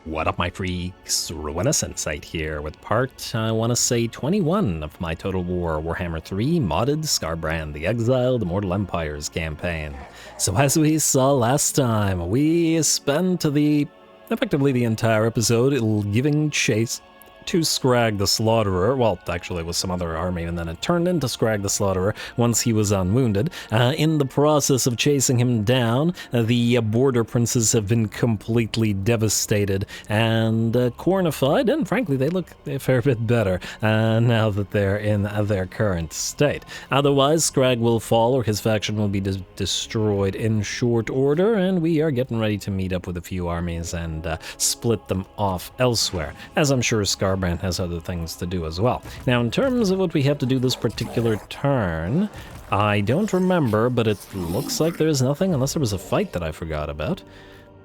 What up, my freaks? RuinusInsight here with part, I want to say, 21 of my Total War Warhammer 3 modded Skarbrand the Exiled Immortal Empires campaign. So as we saw last time, we spent effectively the entire episode giving chase to Skrag the Slaughterer. Well, actually it was some other army, and then it turned into Skrag the Slaughterer once he was unwounded. In the process of chasing him down, the border princes have been completely devastated and cornified, and frankly they look a fair bit better now that they're in their current state. Otherwise, Skrag will fall, or his faction will be destroyed in short order, and we are getting ready to meet up with a few armies and split them off elsewhere, as I'm sure Skarbrand has other things to do as well. Now, in terms of what we have to do this particular turn, I don't remember, but it looks like there's nothing, unless there was a fight that I forgot about.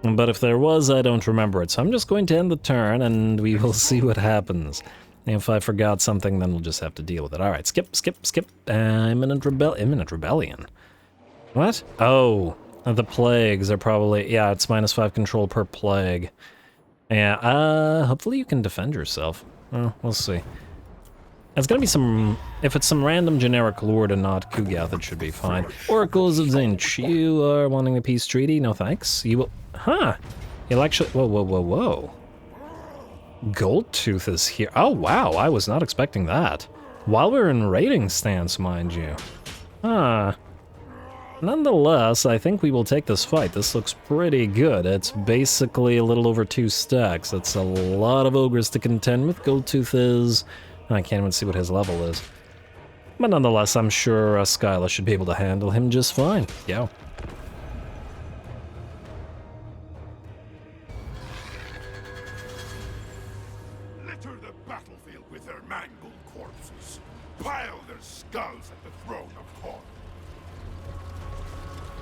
But if there was, I don't remember it, so I'm just going to end the turn, and we will see what happens. If I forgot something, then we'll just have to deal with it. Alright, skip. Imminent rebellion. What? Oh, the plagues are probably... Yeah, it's -5 control per plague. Yeah, hopefully you can defend yourself. Well, we'll see. It's gonna be some... If it's some random generic lord and not Kugath, it should be fine. Oracles of Zinch, you are wanting a peace treaty? No thanks. You will... Huh! You'll actually... Whoa. Goldtooth is here. Oh, wow, I was not expecting that. While we're in raiding stance, mind you. Huh. Nonetheless, I think we will take this fight. This looks pretty good. It's basically a little over 2 stacks. That's a lot of ogres to contend with. Goldtooth is... I can't even see what his level is. But nonetheless, I'm sure Skyla should be able to handle him just fine. Yo. Litter the battlefield with their mangled corpses. Pile their skulls at the throne of Khorne.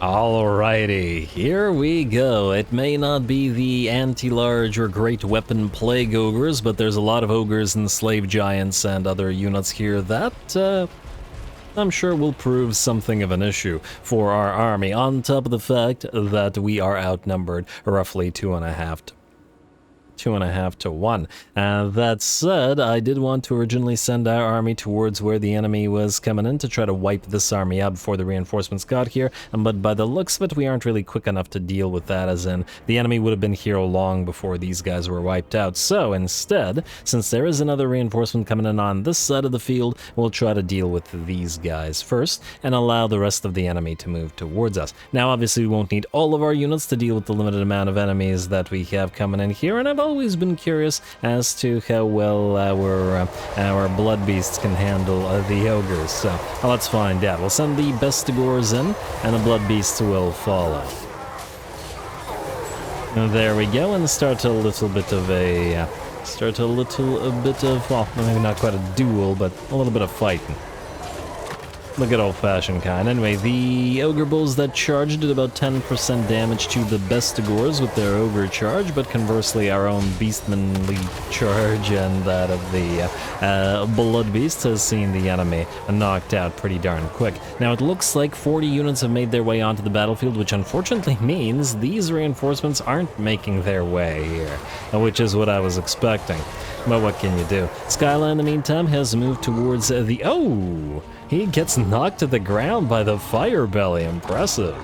Alrighty, here we go. It may not be the anti-large or great weapon plague ogres, but there's a lot of ogres and slave giants and other units here that, I'm sure will prove something of an issue for our army, on top of the fact that we are outnumbered roughly 2.5 to 1. That said, I did want to originally send our army towards where the enemy was coming in to try to wipe this army out before the reinforcements got here, but by the looks of it, we aren't really quick enough to deal with that, as in, the enemy would have been here long before these guys were wiped out. So instead, since there is another reinforcement coming in on this side of the field, we'll try to deal with these guys first, and allow the rest of the enemy to move towards us. Now, obviously, we won't need all of our units to deal with the limited amount of enemies that we have coming in here, and I've always been curious as to how well our blood beasts can handle the ogres. So let's find out. We'll send the bestigors in, and the blood beasts will follow. And there we go, and start a little bit of well, maybe not quite a duel, but a little bit of fighting. The good old-fashioned kind. Anyway, the ogre bulls that charged did about 10% damage to the bestigors with their ogre charge, but conversely our own beastmanly charge and that of the blood beast has seen the enemy knocked out pretty darn quick. Now it looks like 40 units have made their way onto the battlefield, which unfortunately means these reinforcements aren't making their way here, which is what I was expecting. But what can you do? Skyla, in the meantime, has moved towards the... Oh! He gets knocked to the ground by the fire belly. Impressive.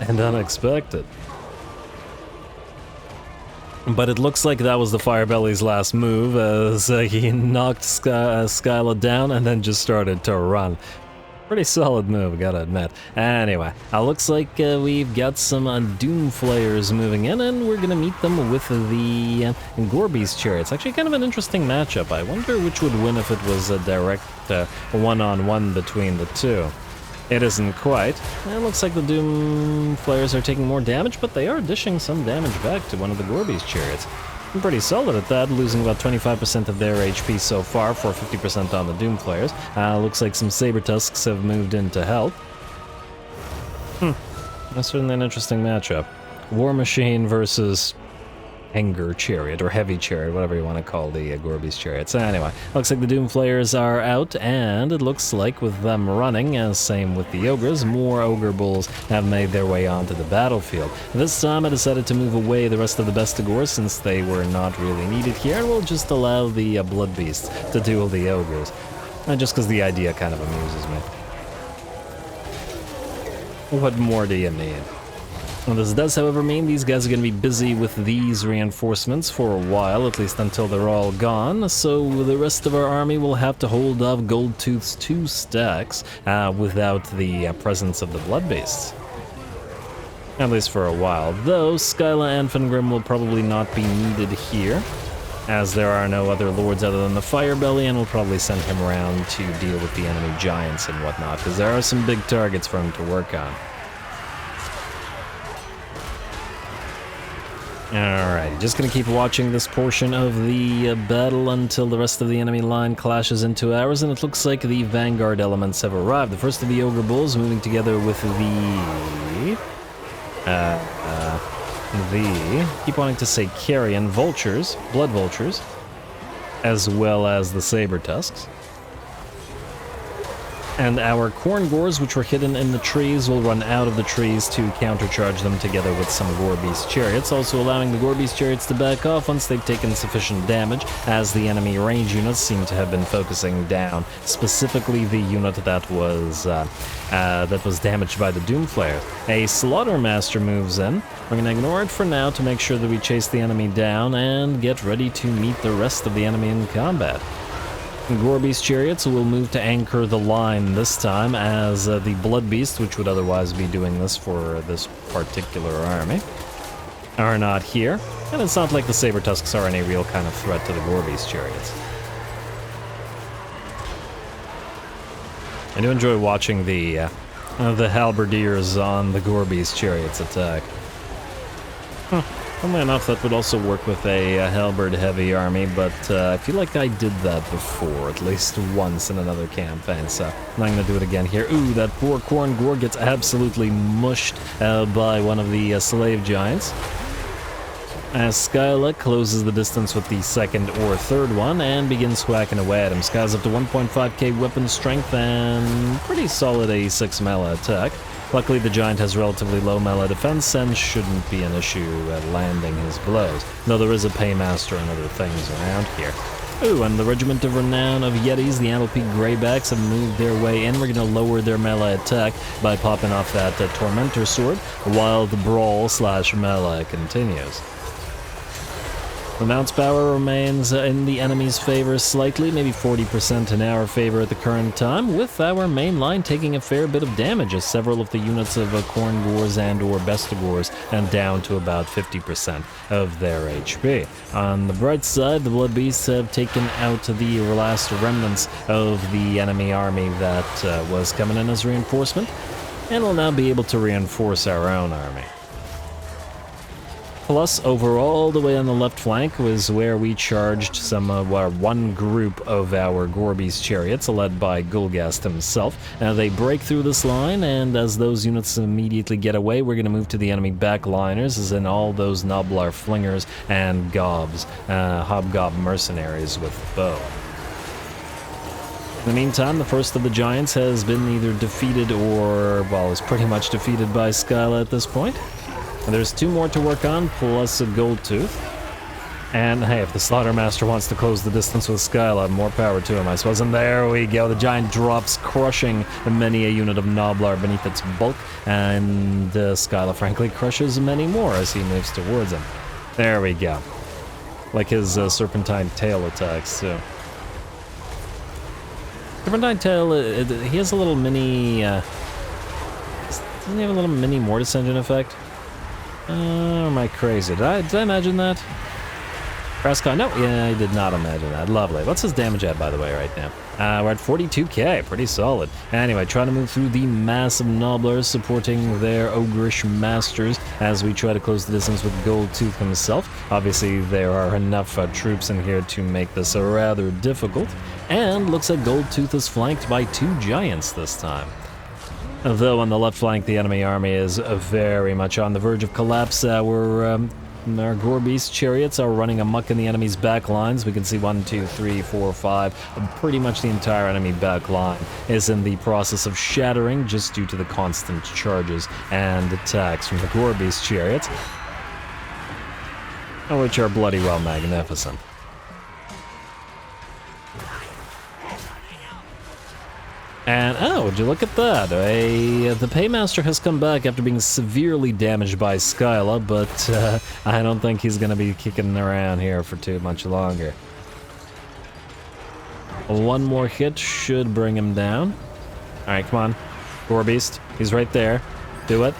And unexpected. But it looks like that was the fire belly's last move, as he knocked Skyla down and then just started to run. Pretty solid move, gotta admit. Anyway, looks like we've got some Doom Flayers moving in, and we're gonna meet them with the Gorby's Chariots. Actually, kind of an interesting matchup. I wonder which would win if it was a direct one-on-one between the two. It isn't quite. It looks like the Doom Flayers are taking more damage, but they are dishing some damage back to one of the Gorby's Chariots. I'm pretty solid at that, losing about 25% of their HP so far for 50% on the Doom Flayers. Looks like some Saber Tusks have moved in to help. That's certainly an interesting matchup. War Machine versus Hanger Chariot, or Heavy Chariot, whatever you want to call the Gorby's Chariot. So anyway, looks like the Doomflayers are out, and it looks like with them running, as same with the Ogres, more Ogre Bulls have made their way onto the battlefield. This time I decided to move away the rest of the Bestigors since they were not really needed here, and we'll just allow the Blood Beasts to duel the Ogres. Just because the idea kind of amuses me. What more do you need? Well, this does, however, mean these guys are going to be busy with these reinforcements for a while, at least until they're all gone, so the rest of our army will have to hold off Goldtooth's 2 stacks without the presence of the Blood Beasts. At least for a while, though Skyla and Fengrim will probably not be needed here, as there are no other lords other than the Firebelly, and we'll probably send him around to deal with the enemy giants and whatnot, because there are some big targets for him to work on. Alright, just gonna keep watching this portion of the battle until the rest of the enemy line clashes into ours, and it looks like the Vanguard elements have arrived. The first of the Ogre Bulls moving together with keep wanting to say Carrion Vultures, Blood Vultures, as well as the Saber Tusks. And our Khorne Gors, which were hidden in the trees, will run out of the trees to countercharge them together with some Gorbeast Chariots, also allowing the Gorbeast Chariots to back off once they've taken sufficient damage, as the enemy range units seem to have been focusing down, specifically the unit that was damaged by the Doomflayer. A Slaughtermaster moves in. We're going to ignore it for now to make sure that we chase the enemy down and get ready to meet the rest of the enemy in combat. Gorbeast Chariots will move to anchor the line this time, as the Blood Beast, which would otherwise be doing this for this particular army, are not here. And it's not like the Saber Tusks are any real kind of threat to the Gorbeast Chariots. I do enjoy watching the Halberdiers on the Gorbeast Chariots attack. Funnily enough, that would also work with a halberd heavy army, but I feel like I did that before, at least once in another campaign, so I'm not going to do it again here. Ooh, that poor Khorne Gor gets absolutely mushed by one of the slave giants, as Skyla closes the distance with the second or third one and begins whacking away at him. Skyla's up to 1.5k weapon strength and pretty solid 86 melee attack. Luckily, the giant has relatively low melee defense and shouldn't be an issue at landing his blows, though there is a Paymaster and other things around here. Ooh, and the Regiment of Renown of Yetis, the Antlepeak Greybacks, have moved their way in. We're going to lower their melee attack by popping off that Tormentor Sword, while the brawl/melee continues. The mount's power remains in the enemy's favor slightly, maybe 40% in our favor at the current time, with our main line taking a fair bit of damage as several of the units of Khorne Gors and or Bestigors and down to about 50% of their HP. On the bright side, the Blood Beasts have taken out the last remnants of the enemy army that was coming in as reinforcement, and will now be able to reinforce our own army. Plus, over all the way on the left flank was where we charged some of our one group of our Gorbeast Chariots, led by Gulgast himself. Now they break through this line, and as those units immediately get away, we're going to move to the enemy backliners, as in all those Noblar Flingers and Gobs, Hobgob mercenaries with bow. In the meantime, the first of the giants has been either defeated or, well, is pretty much defeated by Skyla at this point. And there's 2 more to work on, plus a Goldtooth. And hey, if the Slaughtermaster wants to close the distance with Skyla, more power to him, I suppose. And there we go, the giant drops, crushing many a unit of Noblar beneath its bulk, and Skyla, frankly, crushes many more as he moves towards him. There we go. Like his Serpentine Tail attacks, too. Serpentine Tail, he has a little mini... doesn't he have a little mini Mortis Engine effect? Or am I crazy? Did I imagine that? Rascon, no, yeah, I did not imagine that. Lovely. What's his damage at, by the way, right now? We're at 42k, pretty solid. Anyway, trying to move through the massive Noblars, supporting their Ogrish Masters as we try to close the distance with Goldtooth himself. Obviously, there are enough troops in here to make this rather difficult. And looks like Goldtooth is flanked by 2 giants this time. Though on the left flank, the enemy army is very much on the verge of collapse. Our And our Gore Beast chariots are running amok in the enemy's back lines. We can see 1, 2, 3, 4, 5. Pretty much the entire enemy back line is in the process of shattering just due to the constant charges and attacks from the Gore Beast chariots, which are bloody well magnificent. And, oh, would you look at that? The Paymaster has come back after being severely damaged by Skyla, but I don't think he's going to be kicking around here for too much longer. One more hit should bring him down. Alright, come on. Gore Beast, he's right there. Do it.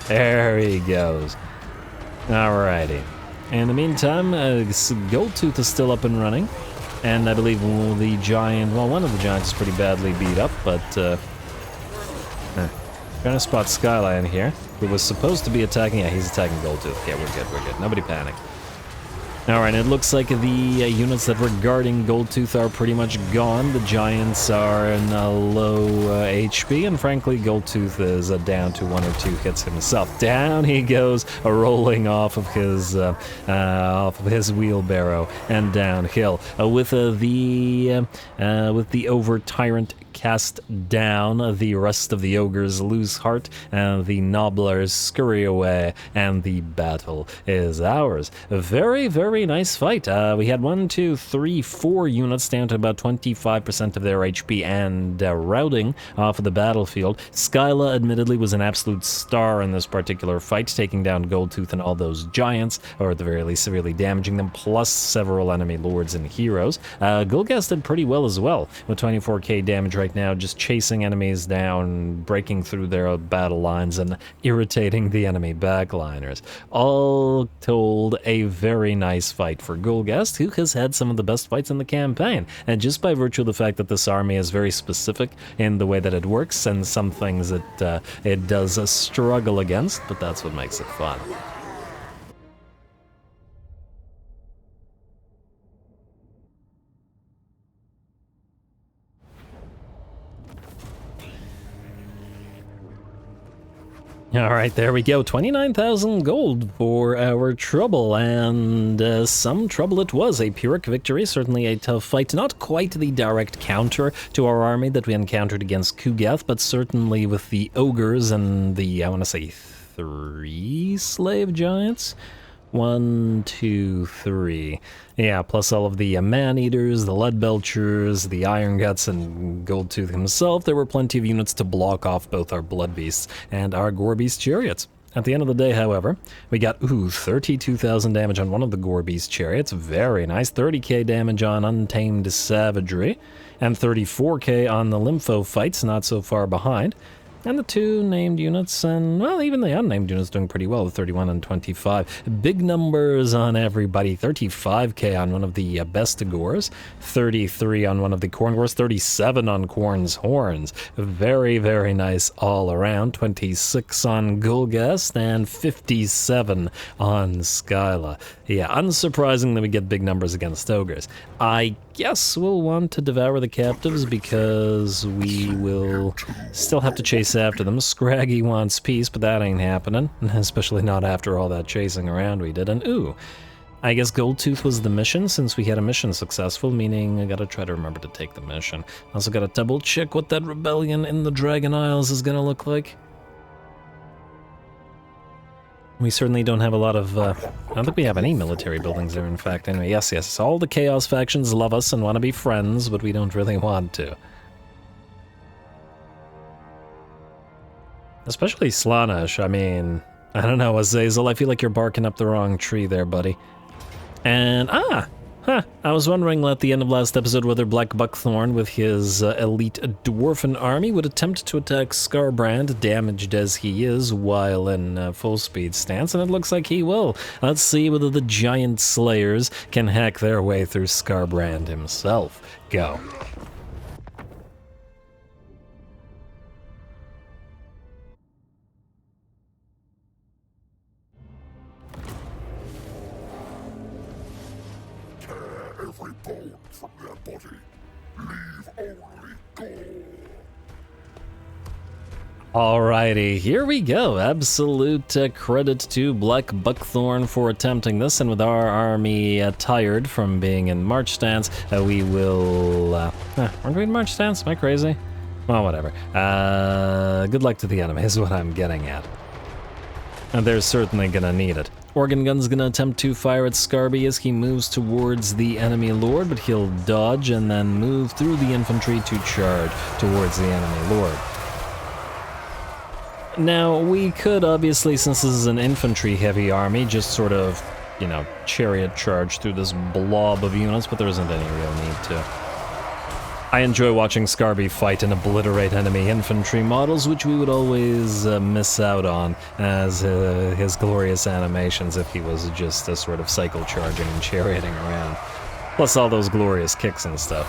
There he goes. Alrighty. In the meantime, Goldtooth is still up and running. And I believe the giant, well, one of the giants is pretty badly beat up, but trying to spot Skyline here, who was supposed to be attacking. Yeah, he's attacking Goldtooth. Yeah, we're good. Nobody panic. Alright, it looks like the units that were guarding Goldtooth are pretty much gone. The giants are in low HP, and frankly, Goldtooth is down to 1 or 2 hits himself. Down he goes, rolling off of his wheelbarrow and downhill. With the over tyrant cast down, the rest of the ogres lose heart, and the nobblers scurry away, and the battle is ours. A very, very nice fight. We had 1, 2, 3, 4 units down to about 25% of their HP and routing off of the battlefield. Skyla admittedly was an absolute star in this particular fight, taking down Goldtooth and all those giants, or at the very least severely damaging them, plus several enemy lords and heroes. Gulgast did pretty well as well, with 24k damage right now, just chasing enemies down, breaking through their battle lines, and irritating the enemy backliners. All told, a very nice fight for Gulgast, who has had some of the best fights in the campaign, and just by virtue of the fact that this army is very specific in the way that it works, and some things that it does struggle against, but that's what makes it fun. Alright, there we go. 29,000 gold for our trouble, and some trouble it was. A Pyrrhic victory, certainly a tough fight. Not quite the direct counter to our army that we encountered against Kugath, but certainly with the ogres and the, I want to say, 3 slave giants? 1, 2, 3. Yeah, plus all of the man-eaters, the lead-belchers, the iron guts, and Goldtooth himself. There were plenty of units to block off both our blood beasts and our gore beast chariots. At the end of the day, however, we got, 32,000 damage on one of the gore beast chariots. Very nice. 30k damage on Untamed Savagery, and 34k on the Lympho fights, not so far behind. And the 2 named units, and, well, even the unnamed units doing pretty well with 31 and 25. Big numbers on everybody. 35k on one of the Bestigors, 33 on one of the Khorngors, 37 on Khorne's Horns. Very, very nice all around. 26 on Gulgast, and 57 on Skyla. Yeah, unsurprising that we get big numbers against ogres. I guess we'll want to devour the captives because we will still have to chase after them. Scraggy wants peace, but that ain't happening, especially not after all that chasing around we did. And I guess Goldtooth was the mission, since we had a mission successful, meaning I gotta try to remember to take the mission. Also gotta double check what that rebellion in the Dragon Isles is gonna look like. We certainly don't have a lot of, I don't think we have any military buildings there, in fact. Anyway, yes, all the Chaos factions love us and want to be friends, but we don't really want to. Especially Slaanesh. I mean, I don't know, Azazel, I feel like you're barking up the wrong tree there, buddy. And, I was wondering at the end of last episode whether Black Buckthorn with his elite dwarfen army would attempt to attack Skarbrand, damaged as he is, while in full speed stance, and it looks like he will. Let's see whether the giant slayers can hack their way through Skarbrand himself. Go. Every bone from their body. Leave only gore. Alrighty, here we go. Absolute credit to Black Buckthorn for attempting this, and with our army tired from being in march stance, we will... aren't we in march stance? Am I crazy? Well, whatever. Good luck to the enemy is what I'm getting at. And they're certainly gonna need it. Organ Gun's gonna attempt to fire at Skarby as he moves towards the enemy lord, but he'll dodge and then move through the infantry to charge towards the enemy lord. Now, we could obviously, since this is an infantry-heavy army, just sort of, you know, chariot charge through this blob of units, but there isn't any real need to. I enjoy watching Skarby fight and obliterate enemy infantry models, which we would always miss out on as his glorious animations if he was just a sort of cycle charging and charioting around. Plus all those glorious kicks and stuff.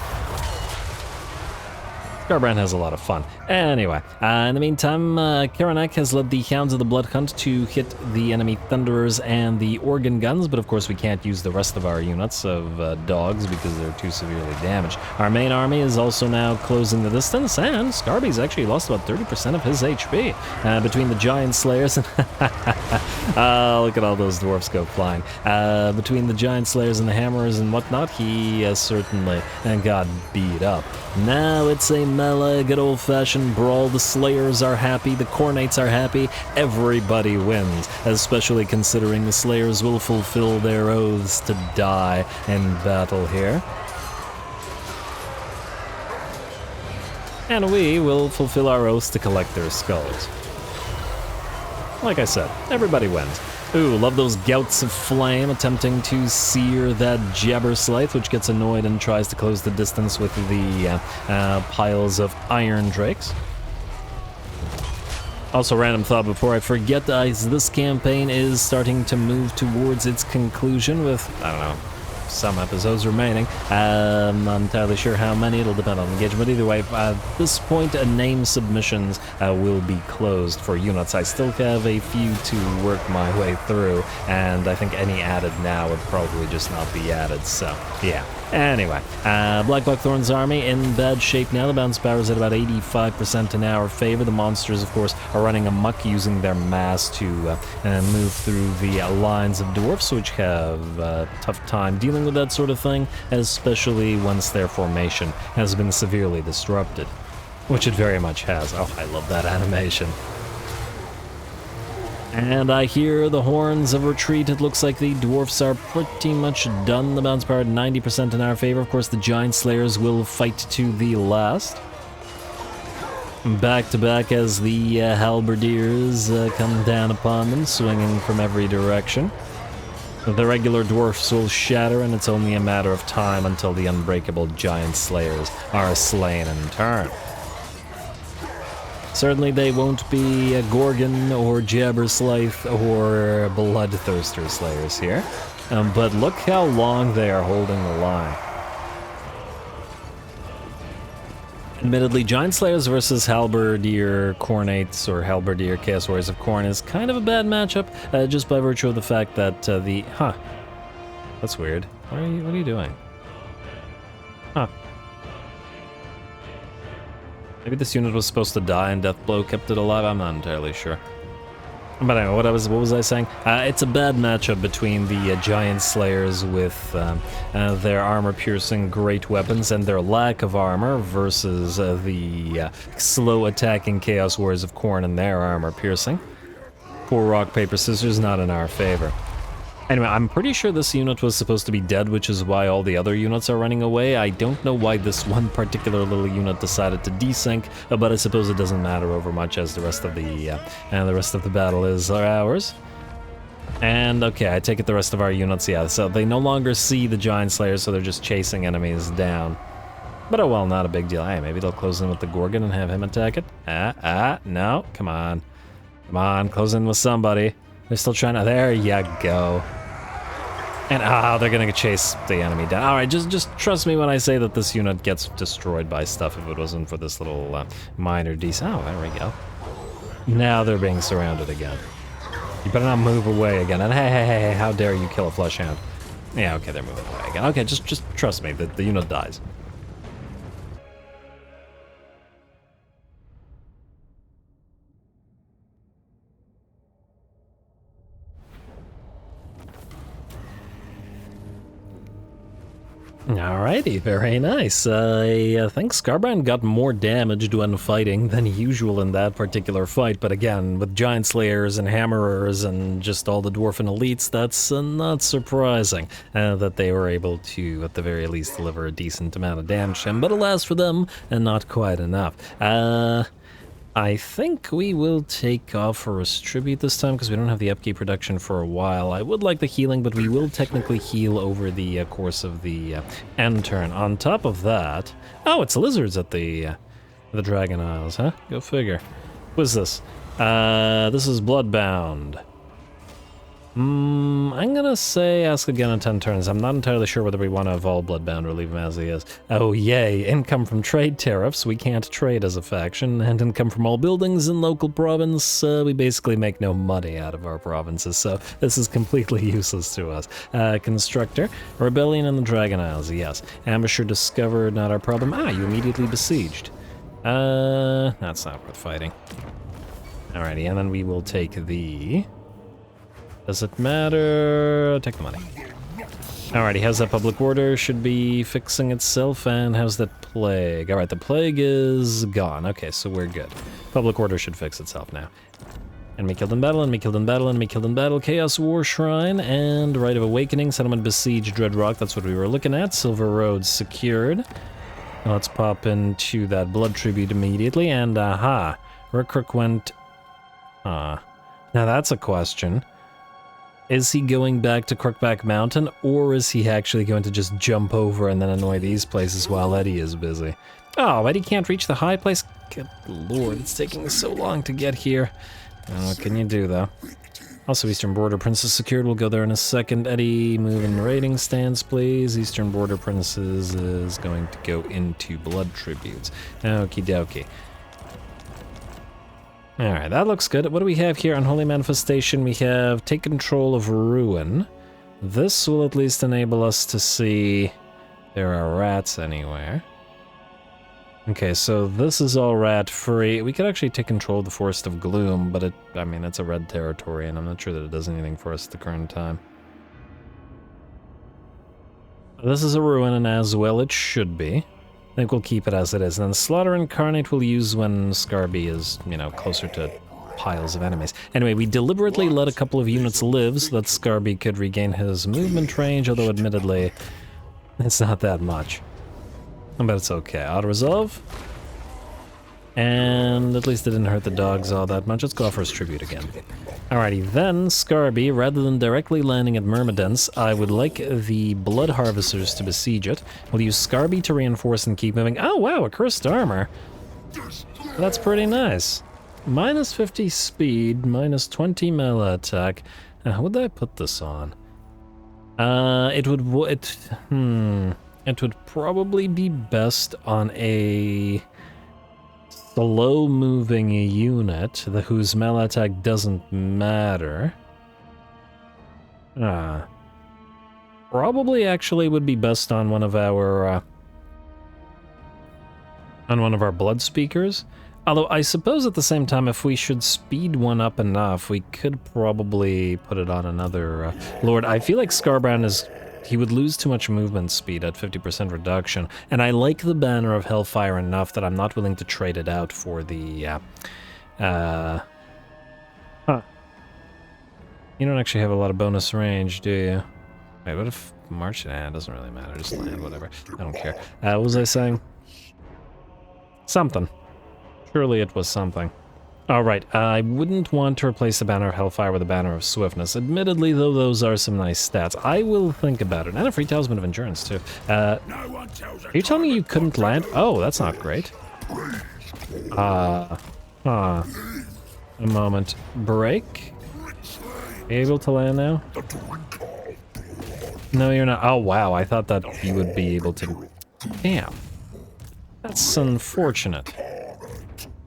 Skarbrand has a lot of fun. Anyway, in the meantime, Karanak has led the Hounds of the Blood Hunt to hit the enemy Thunderers and the Organ Guns, but of course we can't use the rest of our units of dogs because they're too severely damaged. Our main army is also now closing the distance, and Skarby's actually lost about 30% of his HP between the Giant Slayers and... look at all those dwarfs go flying. Between the Giant Slayers and the Hammerers and whatnot, he certainly got beat up. Now it's a melee, good old-fashioned brawl. The Slayers are happy, the Khornates are happy, everybody wins, especially considering the Slayers will fulfill their oaths to die in battle here. And we will fulfill our oaths to collect their skulls. Like I said, everybody wins. Ooh, love those gouts of flame attempting to sear that Jabberslythe, which gets annoyed and tries to close the distance with the piles of iron drakes. Also, random thought before I forget, as this campaign is starting to move towards its conclusion with, I don't know, some episodes remaining. I'm not entirely sure how many, it'll depend on engagement. Either way, at this point, name submissions will be closed for units. I still have a few to work my way through, and I think any added now would probably just not be added, so yeah. Anyway, Black Buckthorn's army in bad shape now. The bounce power is at about 85% in our favor. The monsters, of course, are running amok using their mass to move through the lines of dwarfs, which have a tough time dealing with that sort of thing, especially once their formation has been severely disrupted, which it very much has. Oh, I love that animation. And I hear the horns of retreat. It looks like the dwarfs are pretty much done. The bounce power at 90% in our favor. Of course, the Giant Slayers will fight to the last. Back to back as the halberdiers come down upon them, swinging from every direction. The regular dwarfs will shatter, and it's only a matter of time until the unbreakable Giant Slayers are slain in turn. Certainly they won't be a Gorgon or Jabberslythe or Bloodthirster Slayers here, but look how long they are holding the line. Admittedly, Giant Slayers versus Halberdier Khornates or Halberdier Chaos Warriors of Khorne is kind of a bad matchup, just by virtue of the fact that that's weird. What are you doing? Huh. Maybe this unit was supposed to die and Deathblow kept it alive? I'm not entirely sure. But anyway, what was I saying? It's a bad matchup between the Giant Slayers with their armor-piercing great weapons and their lack of armor versus the slow-attacking Chaos Warriors of Khorne and their armor-piercing. Poor rock, paper, scissors, not in our favor. Anyway, I'm pretty sure this unit was supposed to be dead, which is why all the other units are running away. I don't know why this one particular little unit decided to desync, but I suppose it doesn't matter over much as the rest of the battle is ours. And okay, I take it the rest of our units, yeah, so they no longer see the Giant Slayers, so they're just chasing enemies down. But oh well, not a big deal. Hey, maybe they'll close in with the Gorgon and have him attack it? No, come on. Come on, close in with somebody. They're still trying to... There you go. And, they're gonna chase the enemy down. Alright, just trust me when I say that this unit gets destroyed by stuff if it wasn't for this little minor Oh, there we go. Now they're being surrounded again. You better not move away again. And hey, how dare you kill a flesh hound. Yeah, okay, they're moving away again. Okay, just trust me, the unit dies. Alrighty, very nice. I think Skarbrand got more damaged when fighting than usual in that particular fight, but again, with Giant Slayers and Hammerers and just all the Dwarfen elites, that's not surprising that they were able to, at the very least, deliver a decent amount of damage to him, but alas for them, and not quite enough. I think we will take off for a tribute this time because we don't have the upkeep reduction for a while. I would like the healing, but we will technically heal over the course of the end turn. On top of that, oh, it's lizards at the Dragon Isles, huh? Go figure. What is this? This is Bloodbound. I'm gonna say ask again in 10 turns. I'm not entirely sure whether we want to evolve Bloodbound or leave him as he is. Oh yay, income from trade tariffs, we can't trade as a faction, and income from all buildings in local province, we basically make no money out of our provinces, so this is completely useless to us. Constructor, Rebellion in the Dragon Isles, yes. Ambusher discovered, not our problem. Ah, you immediately besieged. That's not worth fighting. Alrighty, and then we will take the... Does it matter? Take the money. Alrighty, how's that public order? Should be fixing itself, and how's that plague? Alright, the plague is gone. Okay, so we're good. Public order should fix itself now. Enemy killed in battle, enemy killed in battle, enemy killed in battle, Chaos War Shrine, and Rite of Awakening, Settlement Besieged, Dreadrock, that's what we were looking at. Silver Road secured. Now let's pop into that Blood Tribute immediately, and aha, Rookrook went... Now that's a question. Is he going back to Crookback Mountain, or is he actually going to just jump over and then annoy these places while Eddie is busy? Oh, Eddie can't reach the high place? Good lord, it's taking so long to get here. What can you do, though? Also, Eastern Border Princess secured. We'll go there in a second. Eddie, move in raiding stance, please. Eastern Border Princess is going to go into Blood Tributes. Okie dokie. Alright, that looks good. What do we have here? Unholy Manifestation. We have take control of Ruin. This will at least enable us to see there are rats anywhere. Okay, so this is all rat-free. We could actually take control of the Forest of Gloom, but I mean, it's a red territory, and I'm not sure that it does anything for us at the current time. This is a Ruin, and as well it should be. I think we'll keep it as it is. And then Slaughter Incarnate we'll use when Skarby is, you know, closer to piles of enemies. Anyway, we deliberately let a couple of units live so that Skarby could regain his movement range, although admittedly, it's not that much. But it's okay. Auto-resolve. And at least it didn't hurt the dogs all that much. Let's go for his tribute again. Alrighty, then Skarby, rather than directly landing at Myrmidons, I would like the Blood Harvesters to besiege it. We'll use Skarby to reinforce and keep moving. Oh wow, a cursed armor. That's pretty nice. Minus 50 speed, minus 20 melee attack. How would I put this on? It would probably be best on a slow-moving unit whose melee attack doesn't matter. Probably actually would be best on one of our blood speakers. Although I suppose at the same time, if we should speed one up enough, we could probably put it on another lord. I feel like Skarbrand he would lose too much movement speed at 50% reduction, and I like the Banner of Hellfire enough that I'm not willing to trade it out for the, You don't actually have a lot of bonus range, do you? Wait, what if March? It doesn't really matter, just land, whatever. I don't care. What was I saying? Something. Surely it was something. Alright, I wouldn't want to replace the Banner of Hellfire with a Banner of Swiftness. Admittedly, though, those are some nice stats. I will think about it. And a free Talisman of Endurance, too. Are you telling me you couldn't land? Oh, that's not great. A moment. Break? Able to land now? No, you're not. Oh, wow, I thought that you would be able to... Damn. That's unfortunate.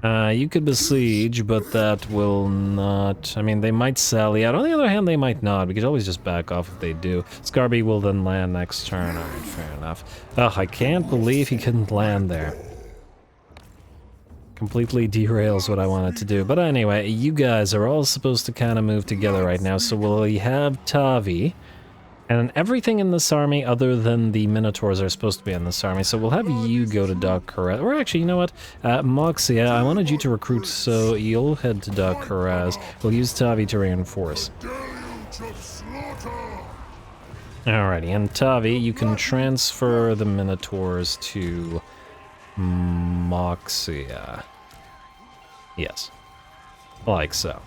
You could besiege, but that will not... I mean, they might sally out. On the other hand, they might not. We could always just back off if they do. Skarby will then land next turn. Alright, fair enough. Ugh, I can't believe he couldn't land there. Completely derails what I wanted to do. But anyway, you guys are all supposed to kind of move together right now. So will we have Tavi And then everything in this army other than the Minotaurs are supposed to be in this army, so we'll have you go to Dagkaraz. Or actually, you know what? Moxia, I wanted you to recruit, so you'll head to Dagkaraz. We'll use Tavi to reinforce. Alrighty, and Tavi, you can transfer the Minotaurs to Moxia. Yes. Like so.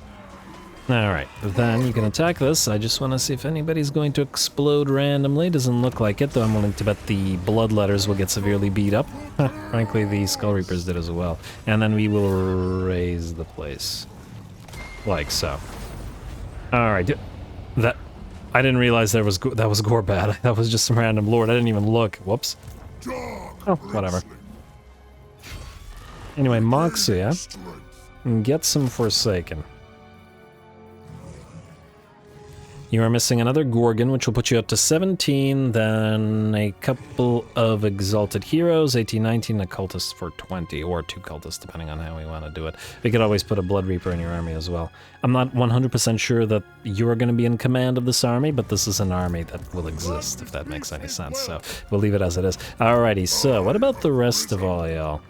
Alright, then you can attack this. I just want to see if anybody's going to explode randomly. Doesn't look like it, though I'm willing to bet the Bloodletters will get severely beat up. Frankly, the Skull Reapers did as well. And then we will raise the place. Like so. Alright, that... I didn't realize that was Gorbad. That was just some random lord. I didn't even look. Whoops. Oh, whatever. Anyway, Moxia, get some Forsaken. You are missing another Gorgon, which will put you up to 17, then a couple of Exalted Heroes, 18, 19, a Cultist for 20, or 2 Cultists, depending on how we want to do it. We could always put a Blood Reaper in your army as well. I'm not 100% sure that you're going to be in command of this army, but this is an army that will exist, if that makes any sense, so we'll leave it as it is. Alrighty, so what about the rest of all y'all?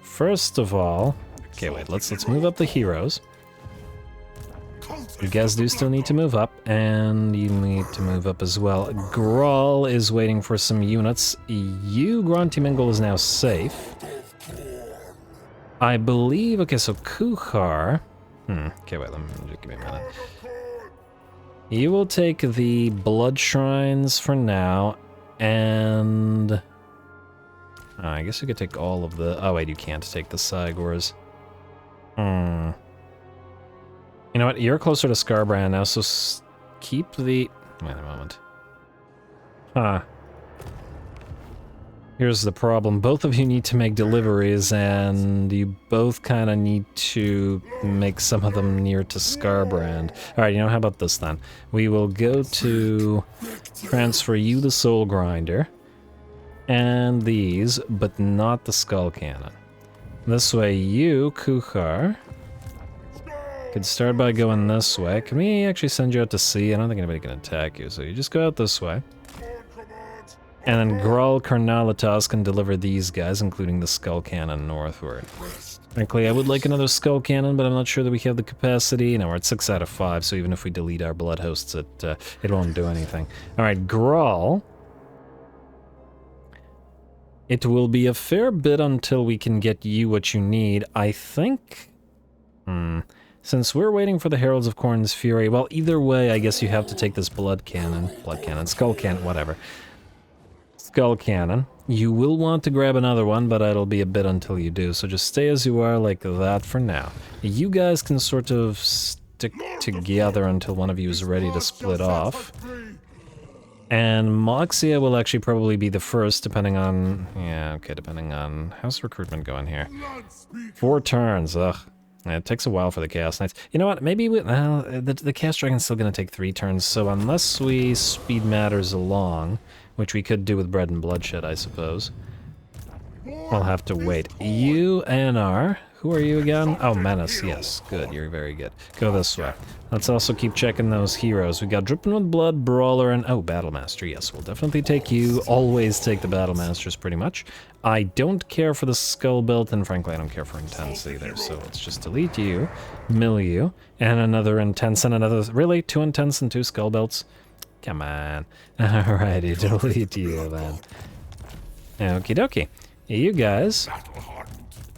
First of all... Okay, wait, let's move up the heroes. You guys do still need to move up, and you need to move up as well. Grawl is waiting for some units. You, Grunty Mingle, is now safe. I believe... Okay, so Kuchar... Okay, wait, just give me a minute. You will take the Blood Shrines for now, and... I guess you could take all of the... Oh, wait, you can't take the Cygors. You know what? You're closer to Skarbrand now, so keep the... Wait a moment. Huh. Here's the problem. Both of you need to make deliveries, and you both kind of need to make some of them near to Skarbrand. Alright, you know, how about this then? We will go to transfer you the Soul Grinder, and these, but not the Skull Cannon. This way, you, Kuchar... could start by going this way. Can we actually send you out to sea? I don't think anybody can attack you, so you just go out this way. And then Grawl Carnalitas can deliver these guys, including the Skull Cannon northward. Frankly, I would like another Skull Cannon, but I'm not sure that we have the capacity. You know, we're at 6 out of 5, so even if we delete our blood hosts, it won't do anything. Alright, Grawl. It will be a fair bit until we can get you what you need. I think... Since we're waiting for the Heralds of Khorne's Fury, well, either way, I guess you have to take this Skull Cannon, whatever. Skull Cannon. You will want to grab another one, but it'll be a bit until you do, so just stay as you are like that for now. You guys can sort of stick together until one of you is ready to split off. And Moxia will actually probably be the first, depending on... Yeah, okay, depending on... How's recruitment going here? 4 turns, ugh. Yeah, it takes a while for the Chaos Knights. You know what, maybe the Chaos Dragon's still going to take 3 turns, so unless we speed matters along, which we could do with Bread and Bloodshed, I suppose, we'll have to wait. You, ANR, who are you again? Oh, Menace, yes, good, you're very good. Go this way. Let's also keep checking those heroes. We got Dripping with Blood, Brawler, and... Oh, Battlemaster, yes, we'll definitely take you. Always take the Battlemasters, pretty much. I don't care for the Skull Belt, and frankly, I don't care for Intense either, so let's just delete you, mill you, and another Intense, and another... Really? 2 Intense and 2 Skull Belts? Come on. Alrighty, delete you, then. Okie dokie. You guys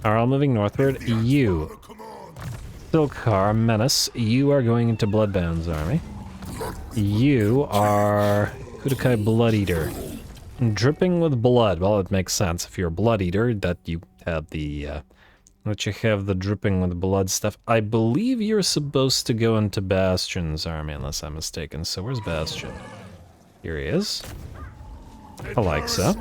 are all moving northward. You... Silkar, Menace, you are going into Bloodbound's army. You are Kudakai Blood Eater. Dripping with blood. Well, it makes sense if you're a Blood Eater that you have the dripping with blood stuff. I believe you're supposed to go into Bastion's army, unless I'm mistaken. So where's Bastion? Here he is. I like so.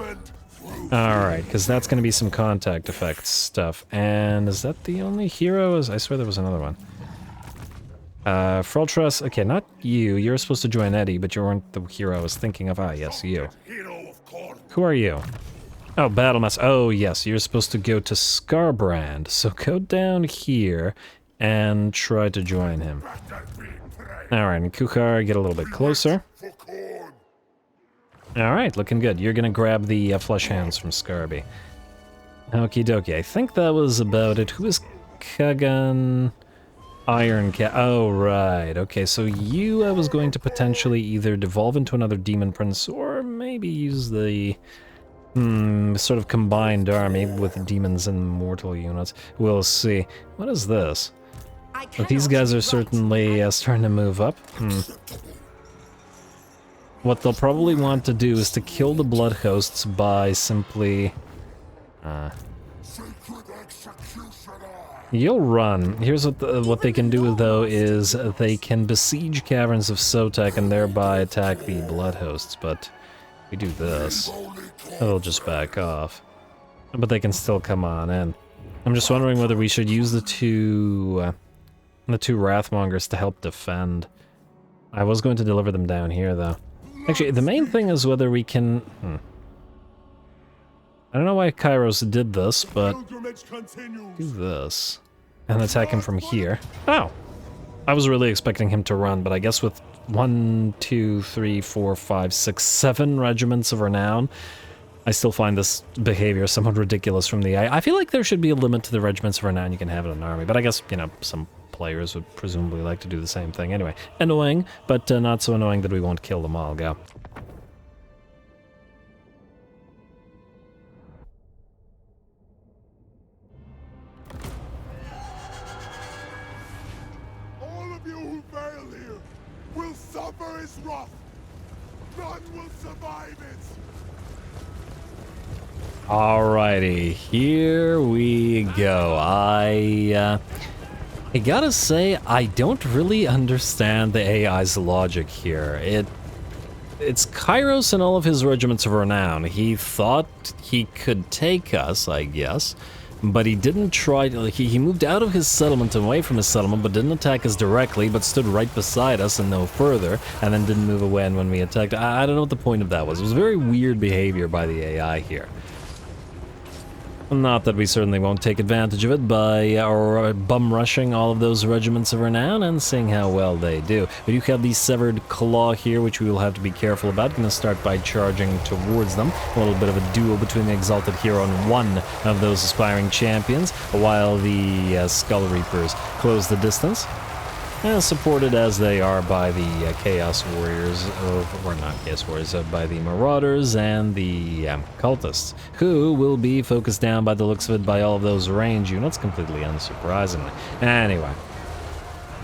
Alright, because that's going to be some contact effects stuff. And is that the only hero? I swear there was another one. Froltras, okay, not you. You're supposed to join Eddie, but you weren't the hero I was thinking of. Ah, yes, you. Who are you? Oh, Battlemaster. Oh, yes, you're supposed to go to Skarbrand. So go down here and try to join him. Alright, and Kuchar, get a little bit closer. For Khorne. Alright, looking good. You're gonna grab the flesh hands from Skarby. Okie dokie, I think that was about it. Who is Kagan? Iron Cat. Oh, right. Okay, so you, I was going to potentially either devolve into another Demon Prince or maybe use the sort of combined army with demons and mortal units. We'll see. What is this? But these guys are certainly starting to move up. What they'll probably want to do is to kill the blood hosts by simply... Sacred executioner. You'll run. Here's what they can do, though, is they can besiege Caverns of Sotek and thereby attack the blood hosts, but if we do this, they'll just back off. But they can still come on in. I'm just wondering whether we should use the two Wrathmongers to help defend. I was going to deliver them down here, though. Actually, the main thing is whether we can... I don't know why Kairos did this, but Pilgrimage continues. do this and attack him from here. Oh! I was really expecting him to run, but I guess with 1, 2, 3, 4, 5, 6, 7 regiments of renown, I still find this behavior somewhat ridiculous from the AI. I feel like there should be a limit to the regiments of renown you can have in an army, but I guess, you know, some players would presumably like to do the same thing. Anyway, annoying, but not so annoying that we won't kill them all. Go. All of you who fail here will suffer his wrath. None will survive it. Alrighty, here we go. I gotta say, I don't really understand the AI's logic here. It's Kairos and all of his regiments of renown. He thought he could take us, I guess, but he didn't try to... He moved out of his settlement and away from his settlement, but didn't attack us directly, but stood right beside us and no further, and then didn't move away when we attacked. I don't know what the point of that was. It was very weird behavior by the AI here. Not that we certainly won't take advantage of it by bum rushing all of those regiments of renown and seeing how well they do. We do have the Severed Claw here, which we will have to be careful about. Going to start by charging towards them. A little bit of a duel between the Exalted Hero and one of those aspiring champions, while the Skull Reapers close the distance. Supported as they are by the Chaos Warriors, or not Chaos Warriors, by the Marauders and the Cultists, who will be focused down by the looks of it by all of those range units, completely unsurprisingly. Anyway,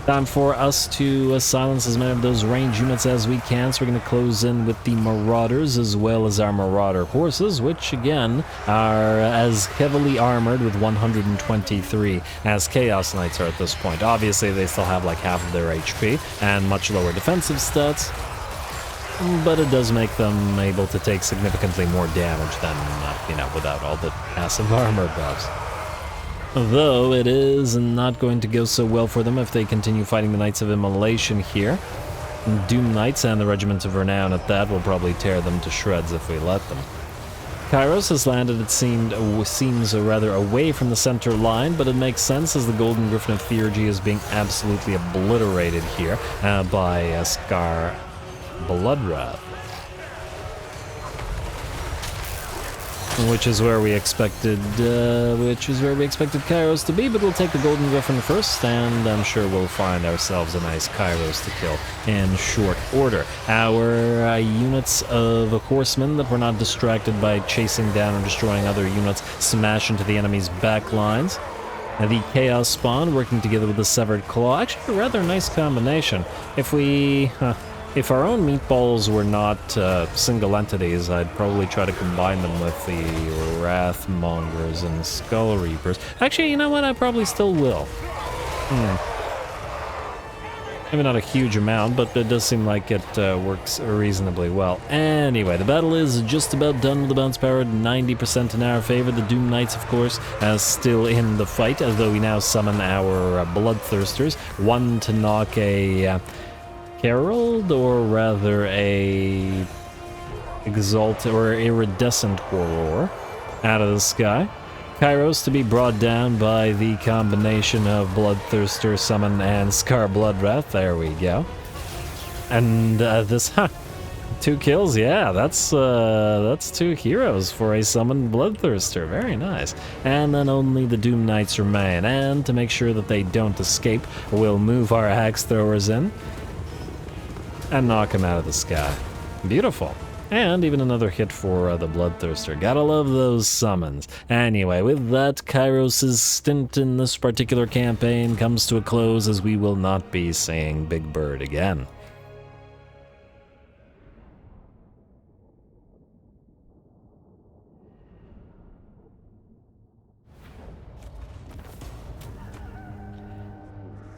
time for us to silence as many of those range units as we can, so we're going to close in with the Marauders as well as our Marauder horses, which again are as heavily armored with 123 as Chaos Knights are at this point. Obviously they still have like half of their HP and much lower defensive stats, but it does make them able to take significantly more damage than, you know, without all the massive armor buffs. Though it is not going to go so well for them if they continue fighting the Knights of Immolation here. Doom Knights and the Regiments of Renown at that will probably tear them to shreds if we let them. Kairos has landed, it seems rather away from the center line, but it makes sense as the Golden Griffin of Theurgy is being absolutely obliterated here by Skarbrand Bloodwrath. Which is where we expected Kairos to be, but we'll take the Golden Griffin first, and I'm sure we'll find ourselves a nice Kairos to kill in short order. Our units of horsemen that were not distracted by chasing down and destroying other units smash into the enemy's back lines. And the Chaos Spawn working together with the Severed Claw, actually a rather nice combination. If our own meatballs were not single entities, I'd probably try to combine them with the Wrathmongers and Skull Reapers. Actually, you know what? I probably still will. Maybe not a huge amount, but it does seem like it works reasonably well. Anyway, the battle is just about done with the bounce power, 90% in our favor. The Doom Knights, of course, still in the fight, as though we now summon our Bloodthirsters. One to knock a... Herald, or rather a exalted or iridescent horror out of the sky. Kairos to be brought down by the combination of Bloodthirster, Summon, and Skarbrand Bloodwrath. There we go. And this, 2 kills, yeah, that's 2 heroes for a summoned bloodthirster. Very nice. And then only the Doom Knights remain. And to make sure that they don't escape, we'll move our axe throwers in and knock them out of the sky. Beautiful. And even another hit for the bloodthirster. Gotta love those summons. Anyway, with that, Kairos' stint in this particular campaign comes to a close, as we will not be seeing Big Bird again.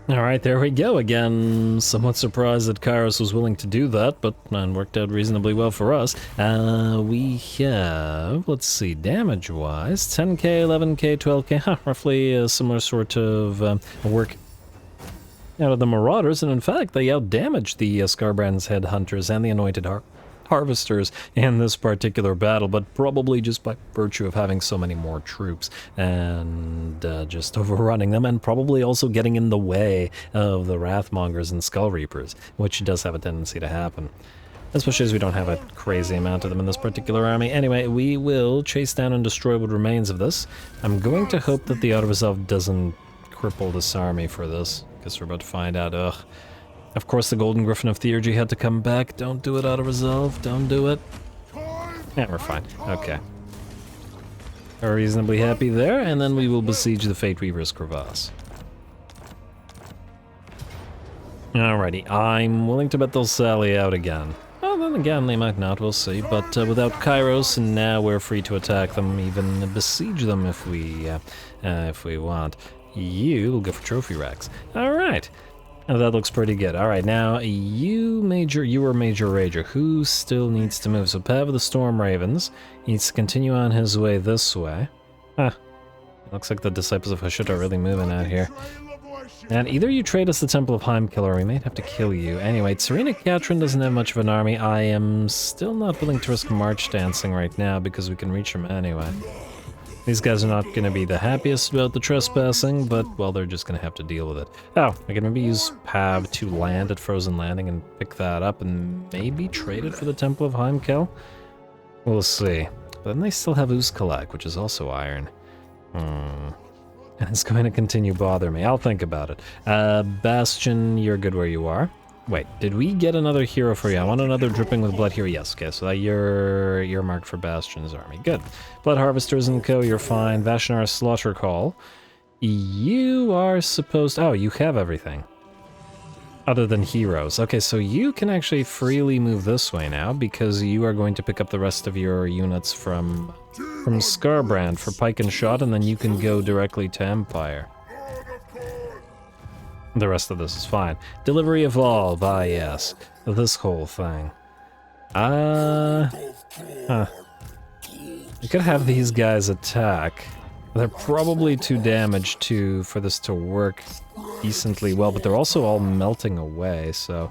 Alright, there we go again. Somewhat surprised that Kairos was willing to do that, but it worked out reasonably well for us. We have, let's see, damage-wise, 10k, 11k, 12k, roughly a similar sort of work out of the Marauders, and in fact, they outdamaged the Skarbrand's Headhunters and the Anointed Harvesters in this particular battle, but probably just by virtue of having so many more troops and just overrunning them, and probably also getting in the way of the Wrathmongers and Skull Reapers, which does have a tendency to happen. Especially as we don't have a crazy amount of them in this particular army. Anyway, we will chase down and destroy what remains of this. I'm going to hope that the Auto-Resolve doesn't cripple this army for this, because we're about to find out. Ugh. Of course, the Golden Griffin of Theurgy had to come back. Don't do it, Auto-Resolve. Don't do it. Yeah, we're fine. Okay. We're reasonably happy there, and then we will besiege the Fateweaver's Crevasse. Alrighty, I'm willing to bet they'll sally out again. Well, then again, they might not, we'll see. But without Kairos, now we're free to attack them, even besiege them if we want. You will go for trophy racks. Alright. Oh, that looks pretty good. Alright, now you were Major Rager. Who still needs to move? So Pav of the Storm Ravens needs to continue on his way this way. Huh. Looks like the Disciples of Hashut are really moving out here. And either you trade us the Temple of Heimkill, or we might have to kill you. Anyway, Serena Katrin doesn't have much of an army. I am still not willing to risk March Dancing right now, because we can reach him anyway. These guys are not going to be the happiest about the trespassing, but, well, they're just going to have to deal with it. Oh, I can maybe use Pav to land at Frozen Landing and pick that up and maybe trade it for the Temple of Heimkill? We'll see. But then they still have Uzkalak, which is also iron. And it's going to continue bothering me. I'll think about it. Bastion, you're good where you are. Wait, did we get another hero for you? I want another Dripping with Blood hero. Yes, okay, so you're marked for Bastion's army. Good. Blood Harvesters and Co., you're fine. Vashnar's Slaughter Call. You are supposed... Oh, you have everything. Other than heroes. Okay, so you can actually freely move this way now, because you are going to pick up the rest of your units from Skarbrand for Pike and Shot, and then you can go directly to Empire. The rest of this is fine. Delivery Evolve, yes. This whole thing. Huh. You could have these guys attack. They're probably too damaged for this to work decently well, but they're also all melting away, so...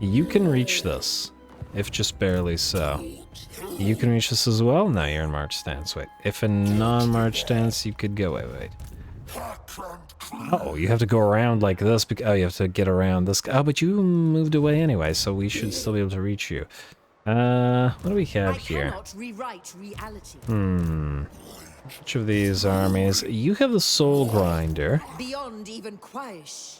You can reach this, if just barely so. You can reach this as well? No, you're in March stance. Wait, if in non-March stance, you could go... Wait. Oh, you have to go around like this. Oh, you have to get around this. Oh, but you moved away anyway, so we should still be able to reach you. What do we have here? Which of these armies? You have the Soul Grinder. Beyond even Quaish.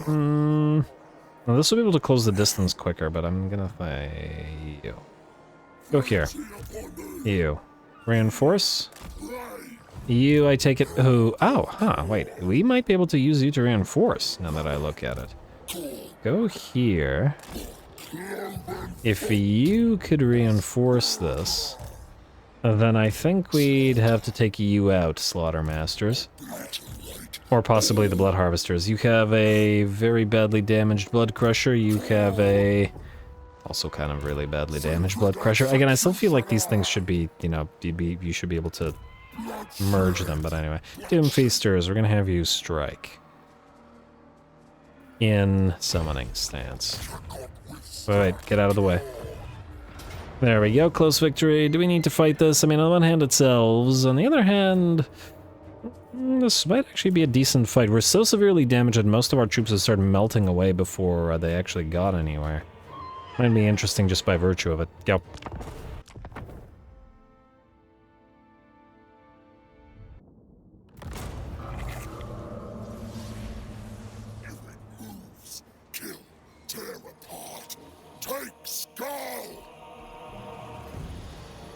Well, this will be able to close the distance quicker, but I'm gonna say you. Go here. You. Reinforce. You, I take it. Wait. We might be able to use you to reinforce now that I look at it. Go here. If you could reinforce this, then I think we'd have to take you out, Slaughtermasters. Or possibly the Blood Harvesters. You have a very badly damaged Blood Crusher. You have a... also kind of really badly damaged Blood Crusher. Again, I still feel like these things should be, you should be able to merge them, but anyway. Doom Feasters, we're gonna have you strike. In summoning stance. Wait, get out of the way. There we go, close victory. Do we need to fight this? I mean, on the one hand, it's elves. On the other hand, This might actually be a decent fight. We're so severely damaged that most of our troops have started melting away before they actually got anywhere. Might be interesting just by virtue of it. Go. Kill, tear apart, take skull!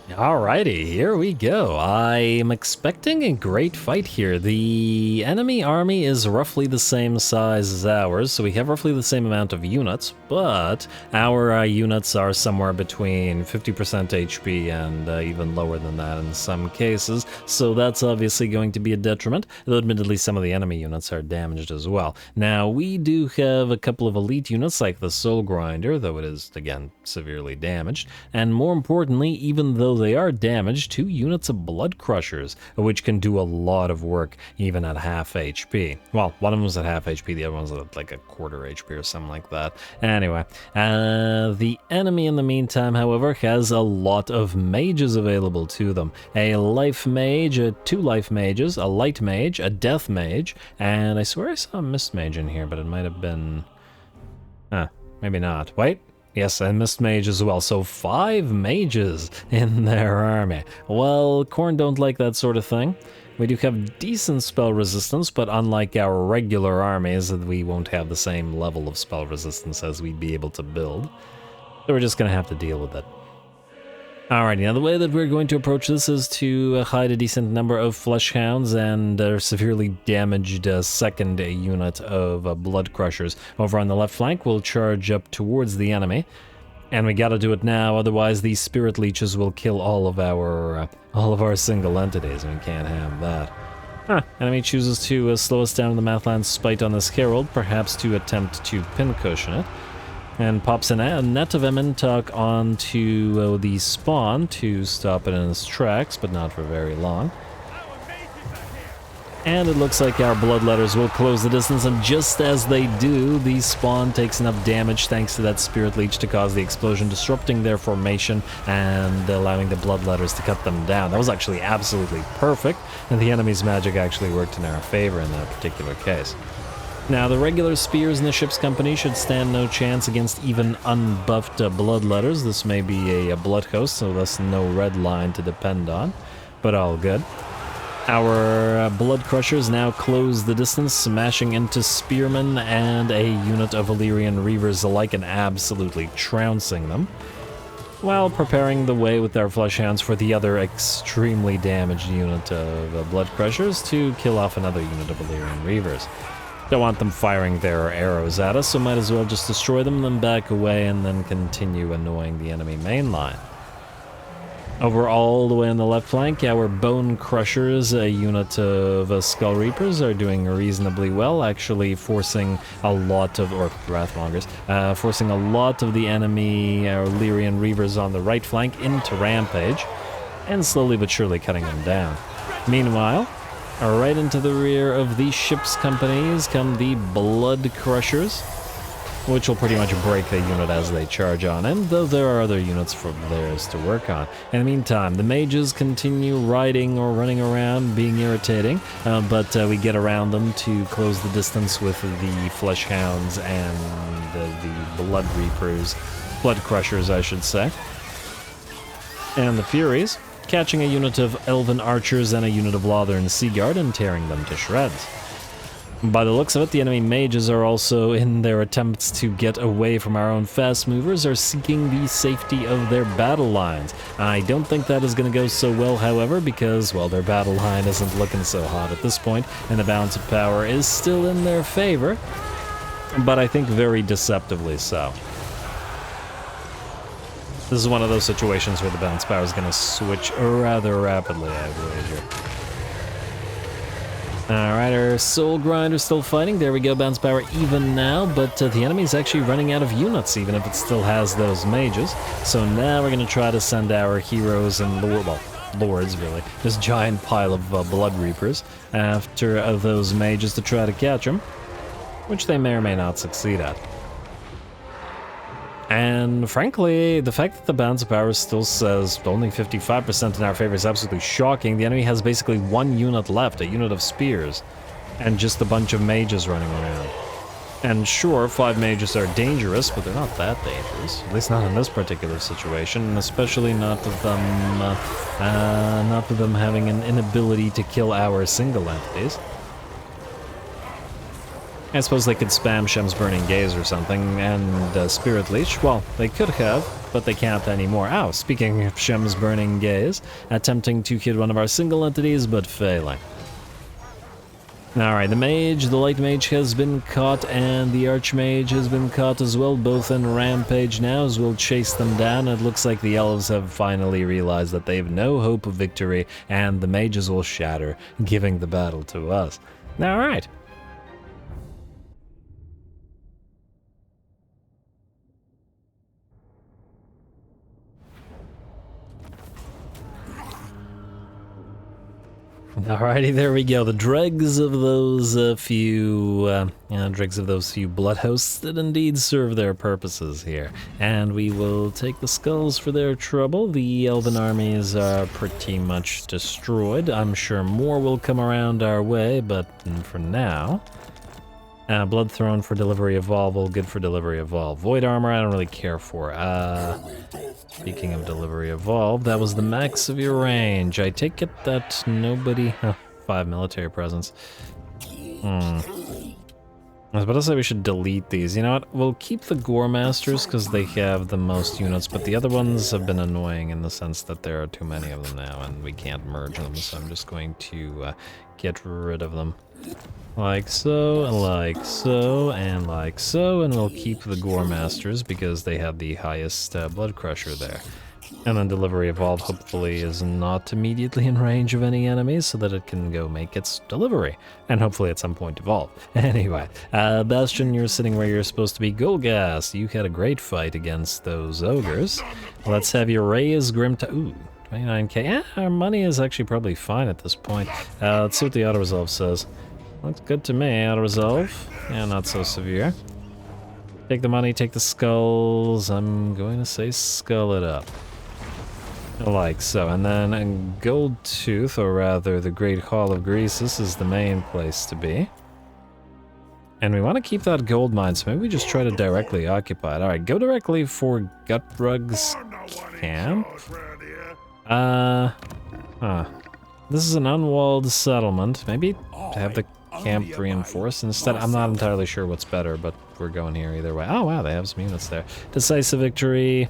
Alrighty, here we go. I'm expecting a great fight here. The enemy army is roughly the same size as ours, so we have roughly the same amount of units, but our units are somewhere between 50% HP and even lower than that in some cases, so that's obviously going to be a detriment, though admittedly some of the enemy units are damaged as well. Now, we do have a couple of elite units like the Soul Grinder, though it is, again, severely damaged, and more importantly, even though they are damaged, 2 units of Blood Crushers, which can do a lot of work even at half HP. Well, one of them was at half HP, the other one's at like a quarter HP or something like that. Anyway, the enemy in the meantime, however, has a lot of mages available to them. A life mage, 2 life mages, a light mage, a death mage, and I swear I saw a mist mage in here, but it might have been... maybe not. Wait. Yes, and Mist Mage as well, so 5 mages in their army. Well, Khorne don't like that sort of thing. We do have decent spell resistance, but unlike our regular armies, we won't have the same level of spell resistance as we'd be able to build. So we're just going to have to deal with it. Alrighty, now the way that we're going to approach this is to hide a decent number of Fleshhounds and a severely damaged second unit of Blood Crushers. Over on the left flank, we'll charge up towards the enemy. And we gotta do it now, otherwise these Spirit Leeches will kill all of our single entities, and we can't have that. Enemy chooses to slow us down in the Mathland Spite on this Herald, perhaps to attempt to pincushion it. And pops in a net of Emmentalk onto the spawn to stop it in its tracks, but not for very long. And it looks like our Bloodletters will close the distance, and just as they do, the spawn takes enough damage thanks to that Spirit Leech to cause the explosion, disrupting their formation and allowing the Bloodletters to cut them down. That was actually absolutely perfect, and the enemy's magic actually worked in our favor in that particular case. Now, the regular spears in the ship's company should stand no chance against even unbuffed Bloodletters. This may be a blood host, so thus no red line to depend on, but all good. Our Blood Crushers now close the distance, smashing into Spearmen and a unit of Illyrian Reavers alike and absolutely trouncing them, while preparing the way with our Fleshhounds for the other extremely damaged unit of Blood Crushers to kill off another unit of Illyrian Reavers. Don't want them firing their arrows at us, so might as well just destroy them, then back away, and then continue annoying the enemy main line. Over all the way on the left flank, our Bone Crushers, a unit of Skull Reapers, are doing reasonably well, actually forcing a lot of, or Wrathmongers, forcing a lot of the enemy Illyrian Reavers on the right flank into Rampage, and slowly but surely cutting them down. Meanwhile, right into the rear of these ship's companies come the Blood Crushers, which will pretty much break the unit as they charge on in, though there are other units from theirs to work on. In the meantime, the mages continue riding or running around, being irritating, but we get around them to close the distance with the Fleshhounds and the Blood Reapers, Blood Crushers, I should say, and the Furies, catching a unit of Elven Archers and a unit of Lothern Seaguard and tearing them to shreds. By the looks of it, the enemy mages are also, in their attempts to get away from our own fast movers, are seeking the safety of their battle lines. I don't think that is going to go so well, however, because, well, their battle line isn't looking so hot at this point, and the balance of power is still in their favor, but I think very deceptively so. This is one of those situations where the balance power is going to switch rather rapidly, I wager. Alright, our Soul Grinder's still fighting. There we go, bounce power even now, but the enemy's actually running out of units, even if it still has those mages. So now we're going to try to send our heroes and lords, really, this giant pile of Blood Reapers after those mages to try to catch them, which they may or may not succeed at. And frankly, the fact that the balance of power still says only 55% in our favor is absolutely shocking. The enemy has basically one unit left, a unit of spears, and just a bunch of mages running around. And sure, 5 mages are dangerous, but they're not that dangerous. At least not in this particular situation, and especially not with them having an inability to kill our single entities. I suppose they could spam Shem's Burning Gaze or something, and Spirit Leech. Well, they could have, but they can't anymore. Oh, speaking of Shem's Burning Gaze, attempting to hit one of our single entities, but failing. Alright, the light mage has been caught, and the archmage has been caught as well, both in rampage now, as we'll chase them down. It looks like the elves have finally realized that they have no hope of victory, and the mages will shatter, giving the battle to us. Alright. Alrighty, there we go. The dregs of those few blood hosts did indeed serve their purposes here, and we will take the skulls for their trouble. The elven armies are pretty much destroyed. I'm sure more will come around our way, but for now, Blood Throne for Delivery Evolve, all good for Delivery Evolve. Void Armor, I don't really care for. Speaking of Delivery Evolve, that was the max of your range. I take it that nobody... 5 military presence. I was about to say we should delete these. You know what? We'll keep the Gore Masters because they have the most units, but the other ones have been annoying in the sense that there are too many of them now and we can't merge them, so I'm just going to get rid of them. Like so, like so, and like so, and we'll keep the Gore Masters because they have the highest Blood Crusher there. And then Delivery Evolve hopefully is not immediately in range of any enemies so that it can go make its delivery. And hopefully at some point evolve. Anyway, Bastion, you're sitting where you're supposed to be. Golgast, you had a great fight against those ogres. Let's have your raise Ooh, 29k. Yeah, our money is actually probably fine at this point. Let's see what the auto-resolve says. Looks good to me, auto-resolve. Yeah, not so severe. Take the money, take the skulls. I'm going to say skull it up. Like so. And then Goldtooth, or rather the Great Hall of Grease, this is the main place to be. And we want to keep that gold mine, so maybe we just try to directly occupy it. Alright, go directly for Gutrug's camp. This is an unwalled settlement. Maybe have the camp reinforced instead. I'm not entirely sure what's better, but we're going here either way. Oh wow, they have some units there. Decisive victory.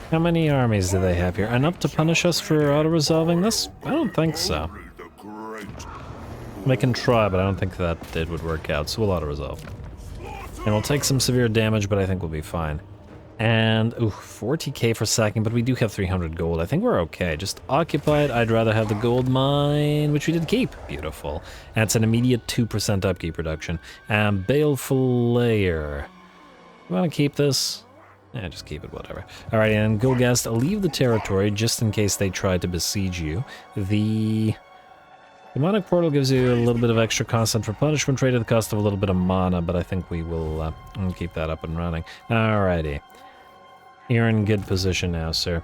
How many armies do they have here? Enough to punish us for auto-resolving this? I don't think so. They can try, but I don't think that it would work out, so we'll auto-resolve. And we'll take some severe damage, but I think we'll be fine. And, ooh, 40k for sacking, but we do have 300 gold. I think we're okay. Just occupy it. I'd rather have the gold mine, which we did keep. Beautiful. And it's an immediate 2% upkeep reduction. And Baleful Lair. You want to keep this? Yeah, just keep it, whatever. Alright, and Golgast, leave the territory just in case they try to besiege you. The Demonic Portal gives you a little bit of extra constant for punishment rate at the cost of a little bit of mana, but I think we will keep that up and running. Alrighty. You're in good position now, sir.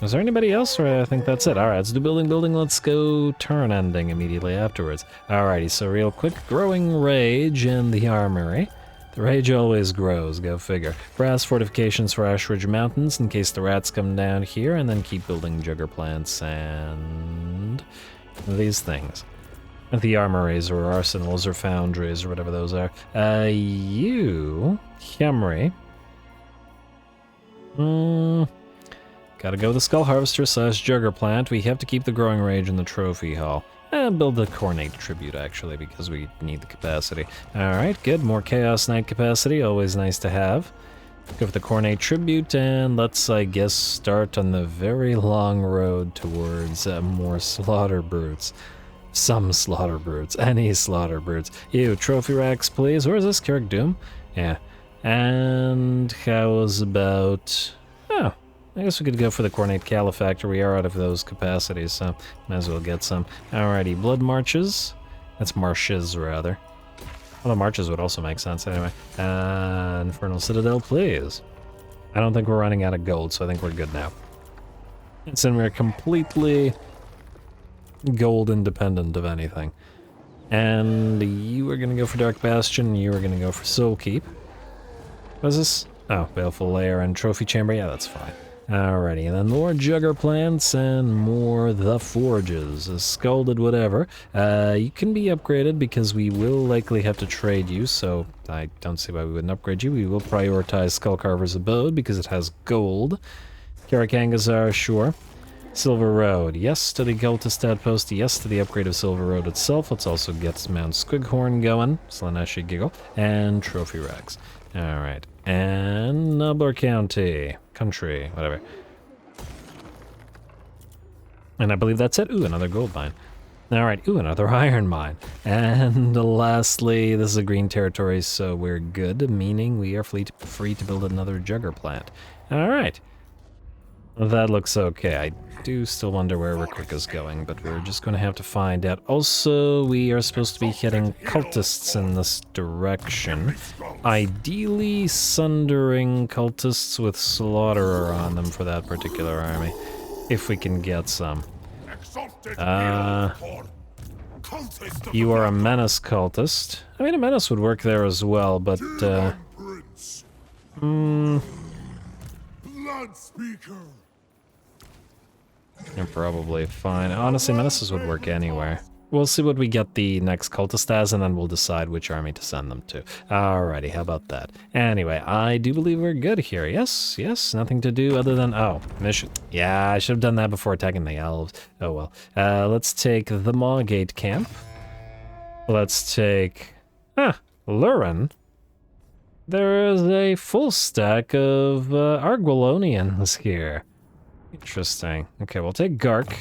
Is there anybody else, or I think that's it? Alright, let's do building. Let's go turn ending immediately afterwards. Alrighty, so real quick, growing rage in the armory. The rage always grows, go figure. Brass fortifications for Ashridge Mountains in case the rats come down here, and then keep building jugger plants and these things. The armories or arsenals or foundries or whatever those are. You, Khemri. Gotta go the Skull Harvester / Jugger Plant. We have to keep the growing rage in the trophy hall. And build the Khornate Tribute, actually, because we need the capacity. Alright, good. More Chaos Knight capacity, always nice to have. Go for the Khornate Tribute, and let's, I guess, start on the very long road towards more Slaughter Brutes. Some Slaughter Brutes. Any Slaughter Brutes. Ew, trophy racks, please. Or is this Carrick Doom? Yeah. And how's about... Oh, I guess we could go for the Khornate Calefactor. We are out of those capacities, so might as well get some. Alrighty, Blood Marches. That's Marches, rather. Well, the marches would also make sense anyway. Infernal Citadel, please. I don't think we're running out of gold, so I think we're good now. And then we're completely gold independent of anything. And you are gonna go for Dark Bastion, you are gonna go for Soul Keep. What is this? Oh, Baleful Lair and Trophy Chamber, yeah, that's fine. Alrighty, and then more Jugger Plants and more The Forges. Scalded whatever. You can be upgraded because we will likely have to trade you, so I don't see why we wouldn't upgrade you. We will prioritize Skullcarver's Abode because it has gold. Karakangazar, sure. Silver Road, yes to the Cultist Outpost, yes to the upgrade of Silver Road itself. Let's also get Mount Squighorn going, Slaneshi Giggle, and Trophy Rags. Alright, and Nubler Country, whatever. And I believe that's it. Ooh, another gold mine. Alright, ooh, another iron mine. And lastly, this is a green territory, so we're good, meaning we are free to build another Jugger plant. Alright. That looks okay. I do still wonder where Rickwick is going, but we're just going to have to find out. Also, we are supposed to be getting cultists in this direction. Ideally, sundering cultists with slaughterer on them for that particular army, if we can get some. You are a menace cultist. I mean, a menace would work there as well, but, you're probably fine. Honestly, menaces would work anywhere. We'll see what we get the next cultist as, and then we'll decide which army to send them to. Alrighty, how about that? Anyway, I do believe we're good here. Yes, nothing to do other than... Oh, mission. Yeah, I should have done that before attacking the elves. Oh well. Let's take the Mawgate camp. Let's take... Lurin. There is a full stack of Arguelonians here. Interesting. Okay, we'll take Gark.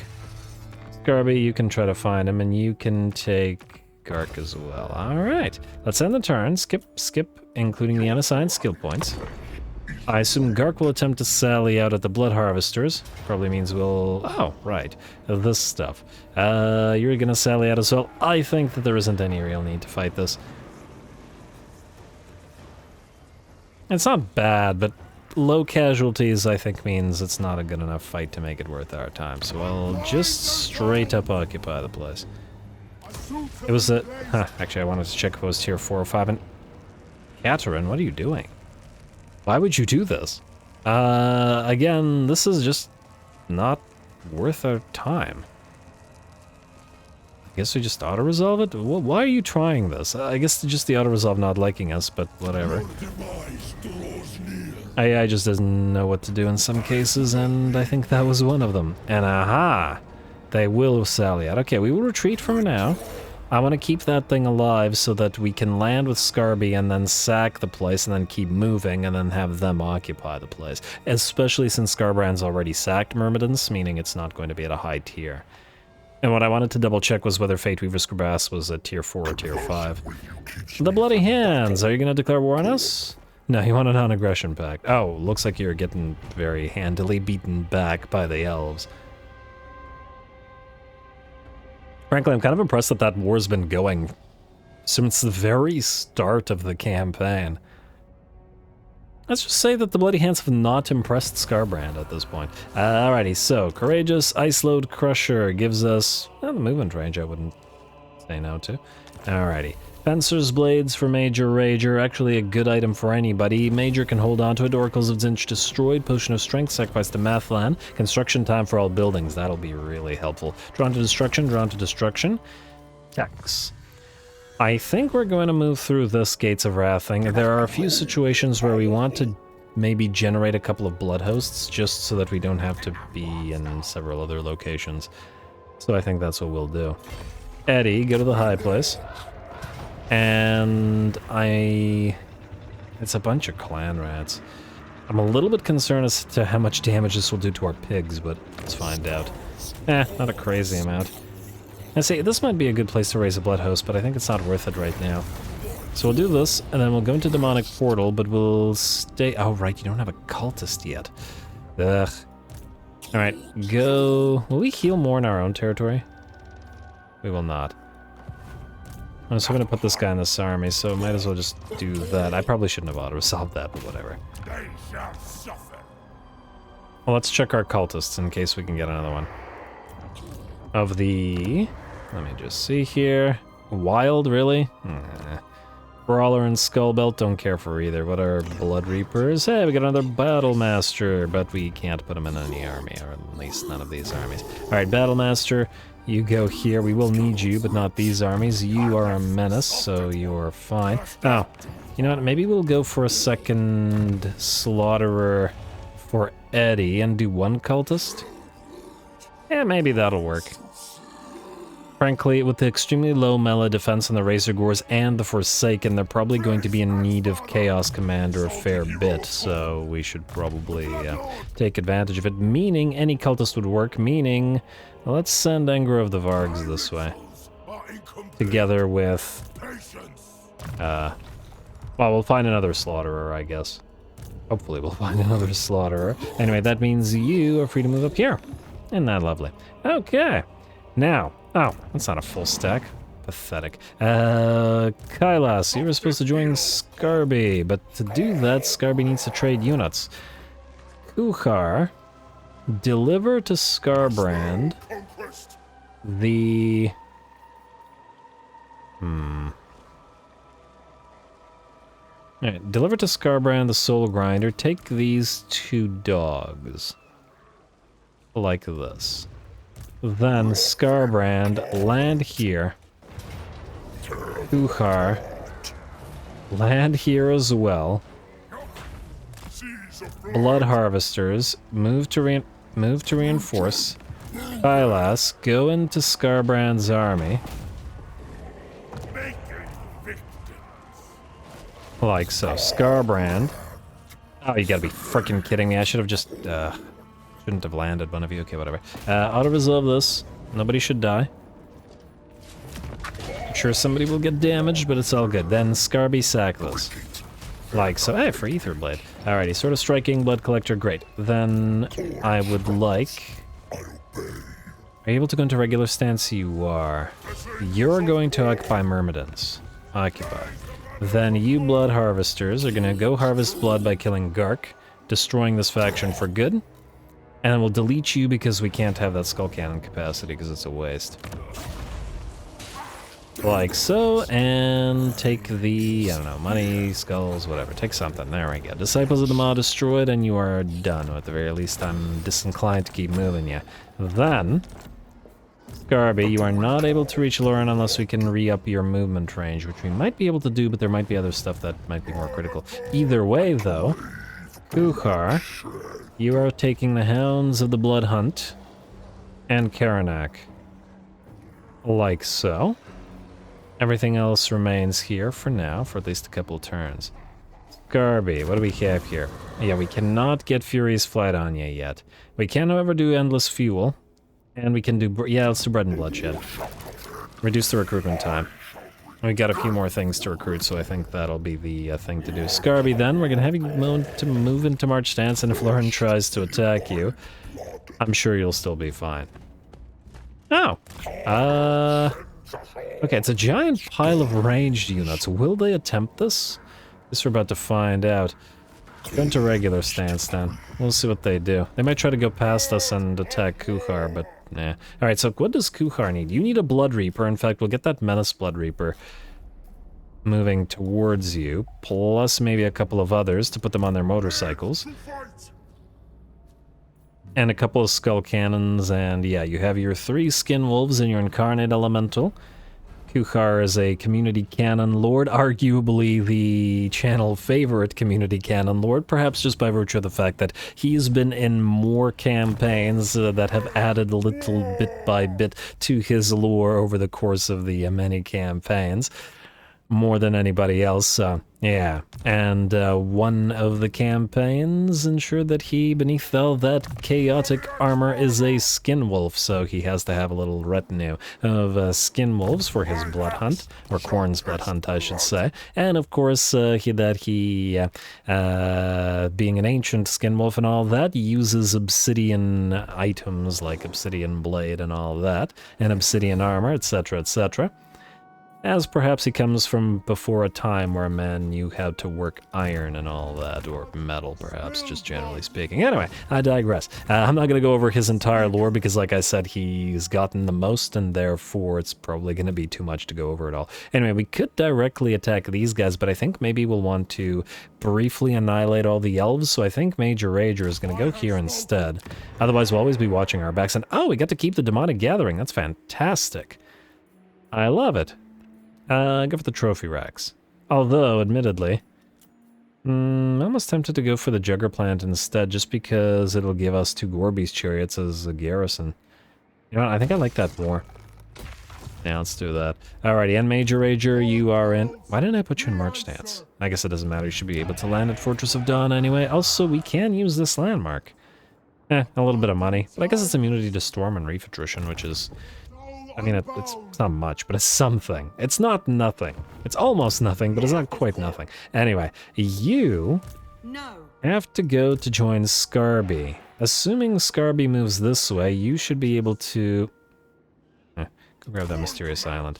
Skarby, you can try to find him, and you can take Gark as well. Alright, let's end the turn. Skip, including the unassigned skill points. I assume Gark will attempt to sally out at the Blood Harvesters. Probably means we'll... Oh, right. This stuff. You're gonna sally out as well. I think that there isn't any real need to fight this. It's not bad, but low casualties, I think, means it's not a good enough fight to make it worth our time. So I'll just straight up occupy the place. It was a... actually, I wanted to check if it was tier 4 or 5. And Katerin, what are you doing? Why would you do this? Again, this is just not worth our time. I guess we just auto-resolve it? Why are you trying this? I guess just the auto-resolve not liking us, but whatever. AI just doesn't know what to do in some cases, and I think that was one of them. And aha! They will sally out. Okay, we will retreat from now. I want to keep that thing alive so that we can land with Skarby and then sack the place and then keep moving and then have them occupy the place. Especially since Skarbrand's already sacked Myrmidons, meaning it's not going to be at a high tier. And what I wanted to double check was whether Fateweaver's Crevasse was a tier 4 or tier 5. The Bloody Hands! Are you going to declare war on us? No, you want a non-aggression pact. Oh, looks like you're getting very handily beaten back by the elves. Frankly, I'm kind of impressed that that war's been going since the very start of the campaign. Let's just say that the Bloody Hands have not impressed Skarbrand at this point. Alrighty, so Courageous Ice Load Crusher gives us the movement range I wouldn't say no to. Alrighty. Fencer's Blades for Major Rager, actually a good item for anybody. Major can hold on to it. Oracles of Zinch destroyed. Potion of Strength, sacrifice to Mathlan. Construction time for all buildings, that'll be really helpful. Drawn to Destruction. Tax. I think we're going to move through this Gates of Wrath thing. There are a few situations where we want to maybe generate a couple of blood hosts just so that we don't have to be in several other locations. So I think that's what we'll do. Eddie, go to the high place. And it's a bunch of clan rats. I'm a little bit concerned as to how much damage this will do to our pigs, but let's find out. Not a crazy amount. I say, this might be a good place to raise a blood host, but I think it's not worth it right now. So we'll do this, and then we'll go into Demonic Portal, but we'll stay... Oh, right, you don't have a cultist yet. Ugh. Alright, go... Will we heal more in our own territory? We will not. I was hoping to put this guy in this army, so might as well just do that. I probably shouldn't have auto-resolved that, but whatever. They shall suffer. Well, let's check our cultists in case we can get another one. Of the... Let me just see here. Wild, really? Brawler and Skullbelt, don't care for either. What are Blood Reapers? Hey, we got another Battle Master, but we can't put him in any army, or at least none of these armies. Alright, Battle Master, you go here. We will need you, but not these armies. You are a menace, so you're fine. Oh, you know what? Maybe we'll go for a second Slaughterer for Eddie and do one cultist? Yeah, maybe that'll work. Frankly, with the extremely low melee defense on the Razor Gores and the Forsaken, they're probably going to be in need of Chaos Commander a fair bit, so we should probably take advantage of it. Meaning, any cultist would work, meaning, let's send Anger of the Vargs this way. Together with, well, we'll find another Slaughterer, I guess. Hopefully we'll find another Slaughterer. Anyway, that means you are free to move up here. Isn't that lovely? Okay. Now, oh, that's not a full stack. Pathetic. Kailas, you were supposed to join Skarby, but to do that, Skarby needs to trade units. Kuchar, deliver to Skarbrand the... Alright, deliver to Skarbrand the Soul Grinder. Take these 2 dogs. Like this. Then Skarbrand, land here. Kuchar, land here as well. Blood Harvesters, move to reinforce. Kailas, go into Skarbrand's army. Like so. Skarbrand. Oh, you gotta be freaking kidding me. I should have just, shouldn't have landed one of you. Okay, whatever. Auto-resolve this. Nobody should die. I'm sure somebody will get damaged, but it's all good. Then Skarby sack this. Like so. Hey, for Ether Blade. Alrighty, sort of striking, Blood Collector, great. Then I would like... Are you able to go into regular stance? You are. You're going to occupy Myrmidons. Occupy. Then you Blood Harvesters are gonna go harvest blood by killing Gark, destroying this faction for good. And then we'll delete you because we can't have that Skull Cannon capacity because it's a waste. Like so, and take the, I don't know, money, skulls, whatever. Take something. There we go. Disciples of the Maw destroyed, and you are done. At the very least, I'm disinclined to keep moving you. Then, Skarby, you are not able to reach Lauren unless we can re-up your movement range, which we might be able to do, but there might be other stuff that might be more critical. Either way, though, Kuchar, you are taking the Hounds of the Blood Hunt and Karanak. Like so. Everything else remains here for now, for at least a couple turns. Skarby, what do we have here? Yeah, we cannot get Fury's Flight on you yet. We can, however, do Endless Fuel. And we can do... Yeah, let's do Bread and Bloodshed. Reduce the recruitment time. We got a few more things to recruit, so I think that'll be the thing to do. Skarby, then, we're gonna have you move into March stance, and if Lauren tries to attack you, I'm sure you'll still be fine. Oh! Okay, it's a giant pile of ranged units. Will they attempt this? Guess we're about to find out. Go into regular stance, then. We'll see what they do. They might try to go past us and attack Kuchar, but nah. Alright, so what does Kuchar need? You need a Blood Reaper. In fact, we'll get that Menace Blood Reaper moving towards you, plus maybe a couple of others to put them on their motorcycles. And a couple of Skull Cannons, and yeah, you have your 3 Skin Wolves and your Incarnate Elemental. Kuchar is a community cannon lord, arguably the channel favorite community cannon lord, perhaps just by virtue of the fact that he's been in more campaigns that have added a little bit by bit to his lore over the course of the many campaigns. More than anybody else, yeah. And one of the campaigns ensured that he, beneath all that chaotic armor, is a skin wolf, so he has to have a little retinue of skin wolves for his blood hunt, or Khorne's blood hunt, I should say. And of course, being an ancient skin wolf and all that, uses obsidian items like obsidian blade and all that, and obsidian armor, etc., etc. as perhaps he comes from before a time where a man knew how to work iron and all that, or metal perhaps, just generally speaking. Anyway, I digress. I'm not going to go over his entire lore because, like I said, he's gotten the most, and therefore it's probably going to be too much to go over it all. Anyway, we could directly attack these guys, but I think maybe we'll want to briefly annihilate all the elves, so I think Major Rager is going to go here instead. Otherwise, we'll always be watching our backs. And oh, we get to keep the Demonic Gathering. That's fantastic. I love it. Go for the trophy racks. Although, admittedly, I'm almost tempted to go for the Jugger Plant instead, just because it'll give us 2 Gorby's Chariots as a garrison. You know what, I think I like that more. Yeah, let's do that. Alrighty, and Major Rager, you are in... Why didn't I put you in March stance? I guess it doesn't matter, you should be able to land at Fortress of Dawn anyway. Also, we can use this landmark. A little bit of money, but I guess it's immunity to Storm and Reef Attrition, which is... I mean, it's not much, but it's something. It's not nothing. It's almost nothing, but it's not quite nothing. Anyway, you have to go to join Skarby. Assuming Skarby moves this way, you should be able to... go grab that mysterious island.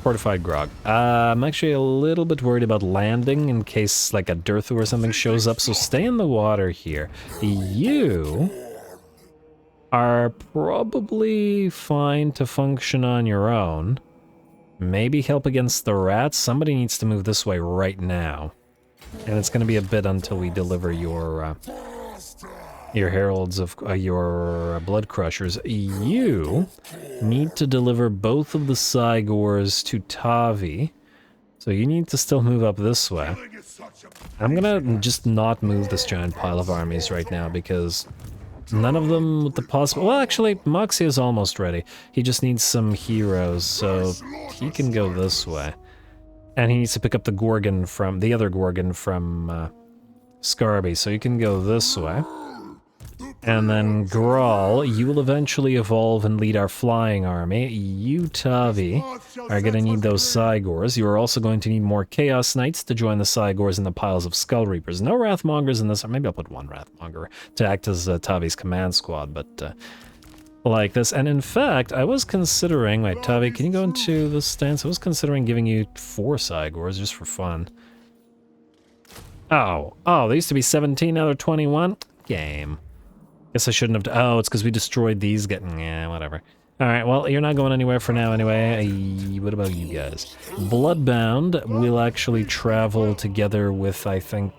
Fortified grog. I'm actually a little bit worried about landing in case like a Dirthu or something shows up, so stay in the water here. You are probably fine to function on your own. Maybe help against the rats. Somebody needs to move this way right now. And it's going to be a bit until we deliver your heralds of your blood crushers. You need to deliver both of the Cygors to Tavi, so you need to still move up this way. I'm gonna just not move this giant pile of armies right now because none of them with the possible... Well, actually, Moxie is almost ready. He just needs some heroes, so he can go this way. And he needs to pick up the Gorgon from... the other Gorgon from Skarby, so you can go this way. And then Grawl, you will eventually evolve and lead our flying army. You, Tavi, are going to need those Cygors. You are also going to need more Chaos Knights to join the Cygors in the piles of Skull Reapers. No Wrathmongers in this, or maybe I'll put one Wrathmonger to act as Tavi's command squad, but like this. And in fact, I was considering... Wait, Tavi, can you go into this stance? I was considering giving you 4 Cygors just for fun. Oh, they used to be 17, now they're 21? Game. Guess I shouldn't have... Oh, it's because we destroyed these getting... Yeah, whatever. Alright, well, you're not going anywhere for now anyway. What about you guys? Bloodbound will actually travel together with, I think...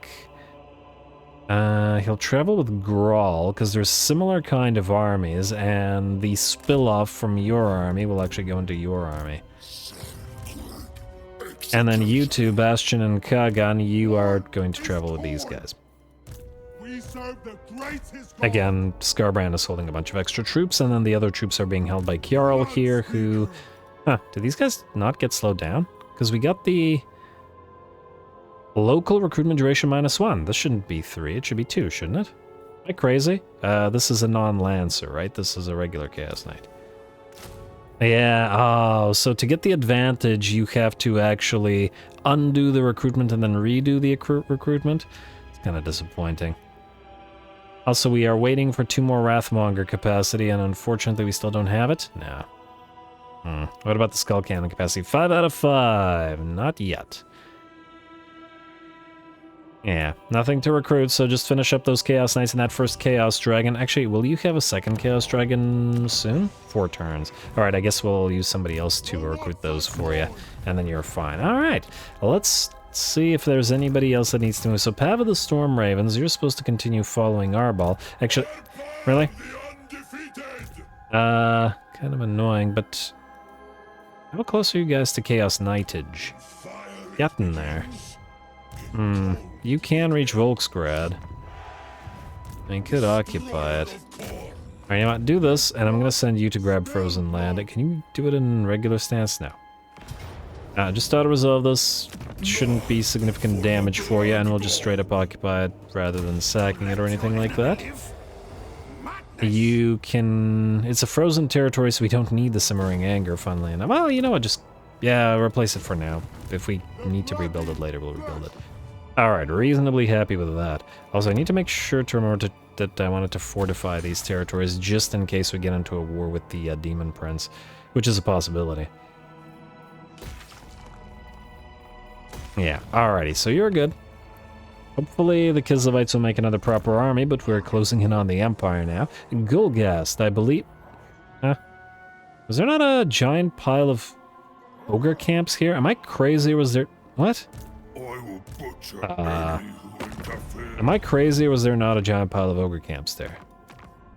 he'll travel with Grawl, because they're similar kind of armies, and the spill-off from your army will actually go into your army. And then you two, Bastion and Kagan, you are going to travel with these guys. Again, Skarbrand is holding a bunch of extra troops, and then the other troops are being held by Kjarl here, who... did these guys not get slowed down? Because we got the... local recruitment duration -1. This shouldn't be 3, it should be 2, shouldn't it? Am I crazy? This is a non-Lancer, right? This is a regular Chaos Knight. Yeah, oh, so to get the advantage, you have to actually undo the recruitment and then redo the recruitment? It's kind of disappointing. Also, we are waiting for 2 more Wrathmonger capacity, and unfortunately we still don't have it? No. What about the Skull Cannon capacity? 5 out of 5. Not yet. Yeah, nothing to recruit, so just finish up those Chaos Knights and that first Chaos Dragon. Actually, will you have a second Chaos Dragon soon? 4 turns. Alright, I guess we'll use somebody else to recruit those for you, and then you're fine. Alright, well, let's see if there's anybody else that needs to move. So, Pav of the Storm Ravens, you're supposed to continue following Arbol. Actually, really? Kind of annoying, but... how close are you guys to Chaos Knightage? Getting there. You can reach Volksgrad. You could occupy it. Alright, you know what? Do this, and I'm going to send you to grab Frozen Land. Can you do it in regular stance? No. Just auto-resolve this. Shouldn't be significant damage for you, and we'll just straight up occupy it rather than sacking it or anything like that. You can... it's a frozen territory, so we don't need the Simmering Anger, funnily enough. Well, you know what? Just... yeah, replace it for now. If we need to rebuild it later, we'll rebuild it. Alright, reasonably happy with that. Also, I need to make sure to remember to that I wanted to fortify these territories just in case we get into a war with the Demon Prince, which is a possibility. Yeah, alrighty, so you're good. Hopefully the Kislevites will make another proper army, but we're closing in on the Empire now. Gulgast, I believe... Was there not a giant pile of ogre camps here? Am I crazy, or was there... What? Am I crazy, or was there not a giant pile of ogre camps there?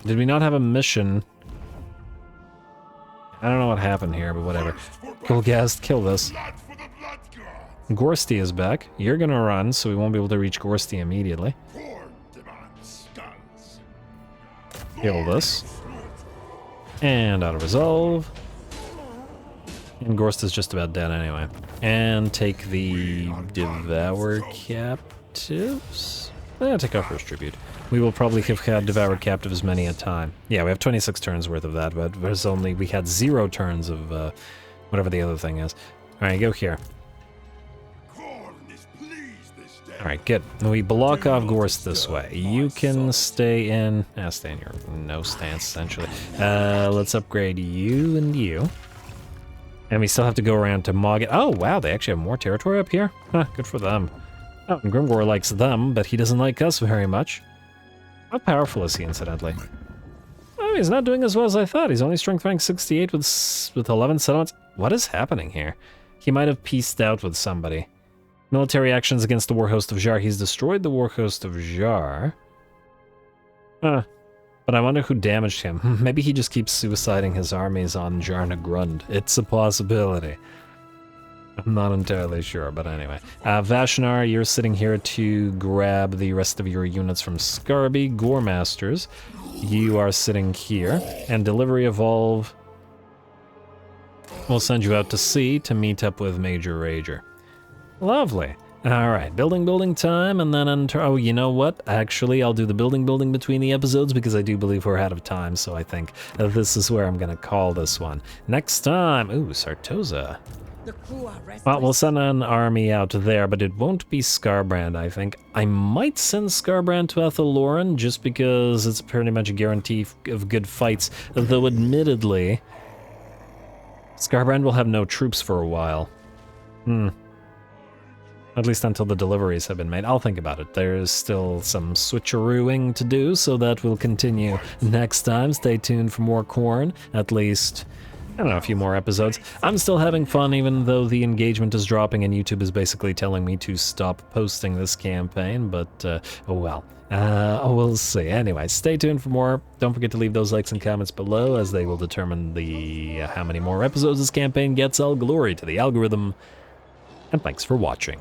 Did we not have a mission? I don't know what happened here, but whatever. Gulgast, kill this. Gorsty is back. You're gonna run, so we won't be able to reach Gorsty immediately. Kill this. And out of resolve. And Gorst is just about dead anyway. And take the Devour Captives? Take our first tribute. We will probably have had Devoured Captives many a time. Yeah, we have 26 turns worth of that, but we had 0 turns of whatever the other thing is. Alright, go here. Alright, good. We block off Gorst this way. You can stay in... stay in your no stance, essentially. Let's upgrade you and you. And we still have to go around to Mogget. Oh, wow, they actually have more territory up here? Huh, good for them. Oh, and Grimgor likes them, but he doesn't like us very much. How powerful is he, incidentally? Oh, he's not doing as well as I thought. He's only strength rank 68 with 11 settlements. What is happening here? He might have pieced out with somebody. Military actions against the Warhost of Jar. He's destroyed the Warhost of Jar. Huh. But I wonder who damaged him. Maybe he just keeps suiciding his armies on Jarna Grund. It's a possibility. I'm not entirely sure, but anyway. Vashnar, you're sitting here to grab the rest of your units from Skarby. Goremasters, you are sitting here. And Delivery Evolve will send you out to sea to meet up with Major Rager. Lovely. Alright, building time, and then oh, you know what? Actually, I'll do the building between the episodes because I do believe we're out of time, so I think this is where I'm gonna call this one. Next time, ooh, Sartosa. Well, we'll send an army out there, but it won't be Skarbrand, I think. I might send Skarbrand to Athaloran just because it's pretty much a guarantee of good fights, though admittedly, Skarbrand will have no troops for a while. At least until the deliveries have been made. I'll think about it. There's still some switcherooing to do, so that will continue next time. Stay tuned for more Khorne. At least, I don't know, a few more episodes. I'm still having fun, even though the engagement is dropping and YouTube is basically telling me to stop posting this campaign, but, oh well. We'll see. Anyway, stay tuned for more. Don't forget to leave those likes and comments below, as they will determine how many more episodes this campaign gets. All glory to the algorithm, and thanks for watching.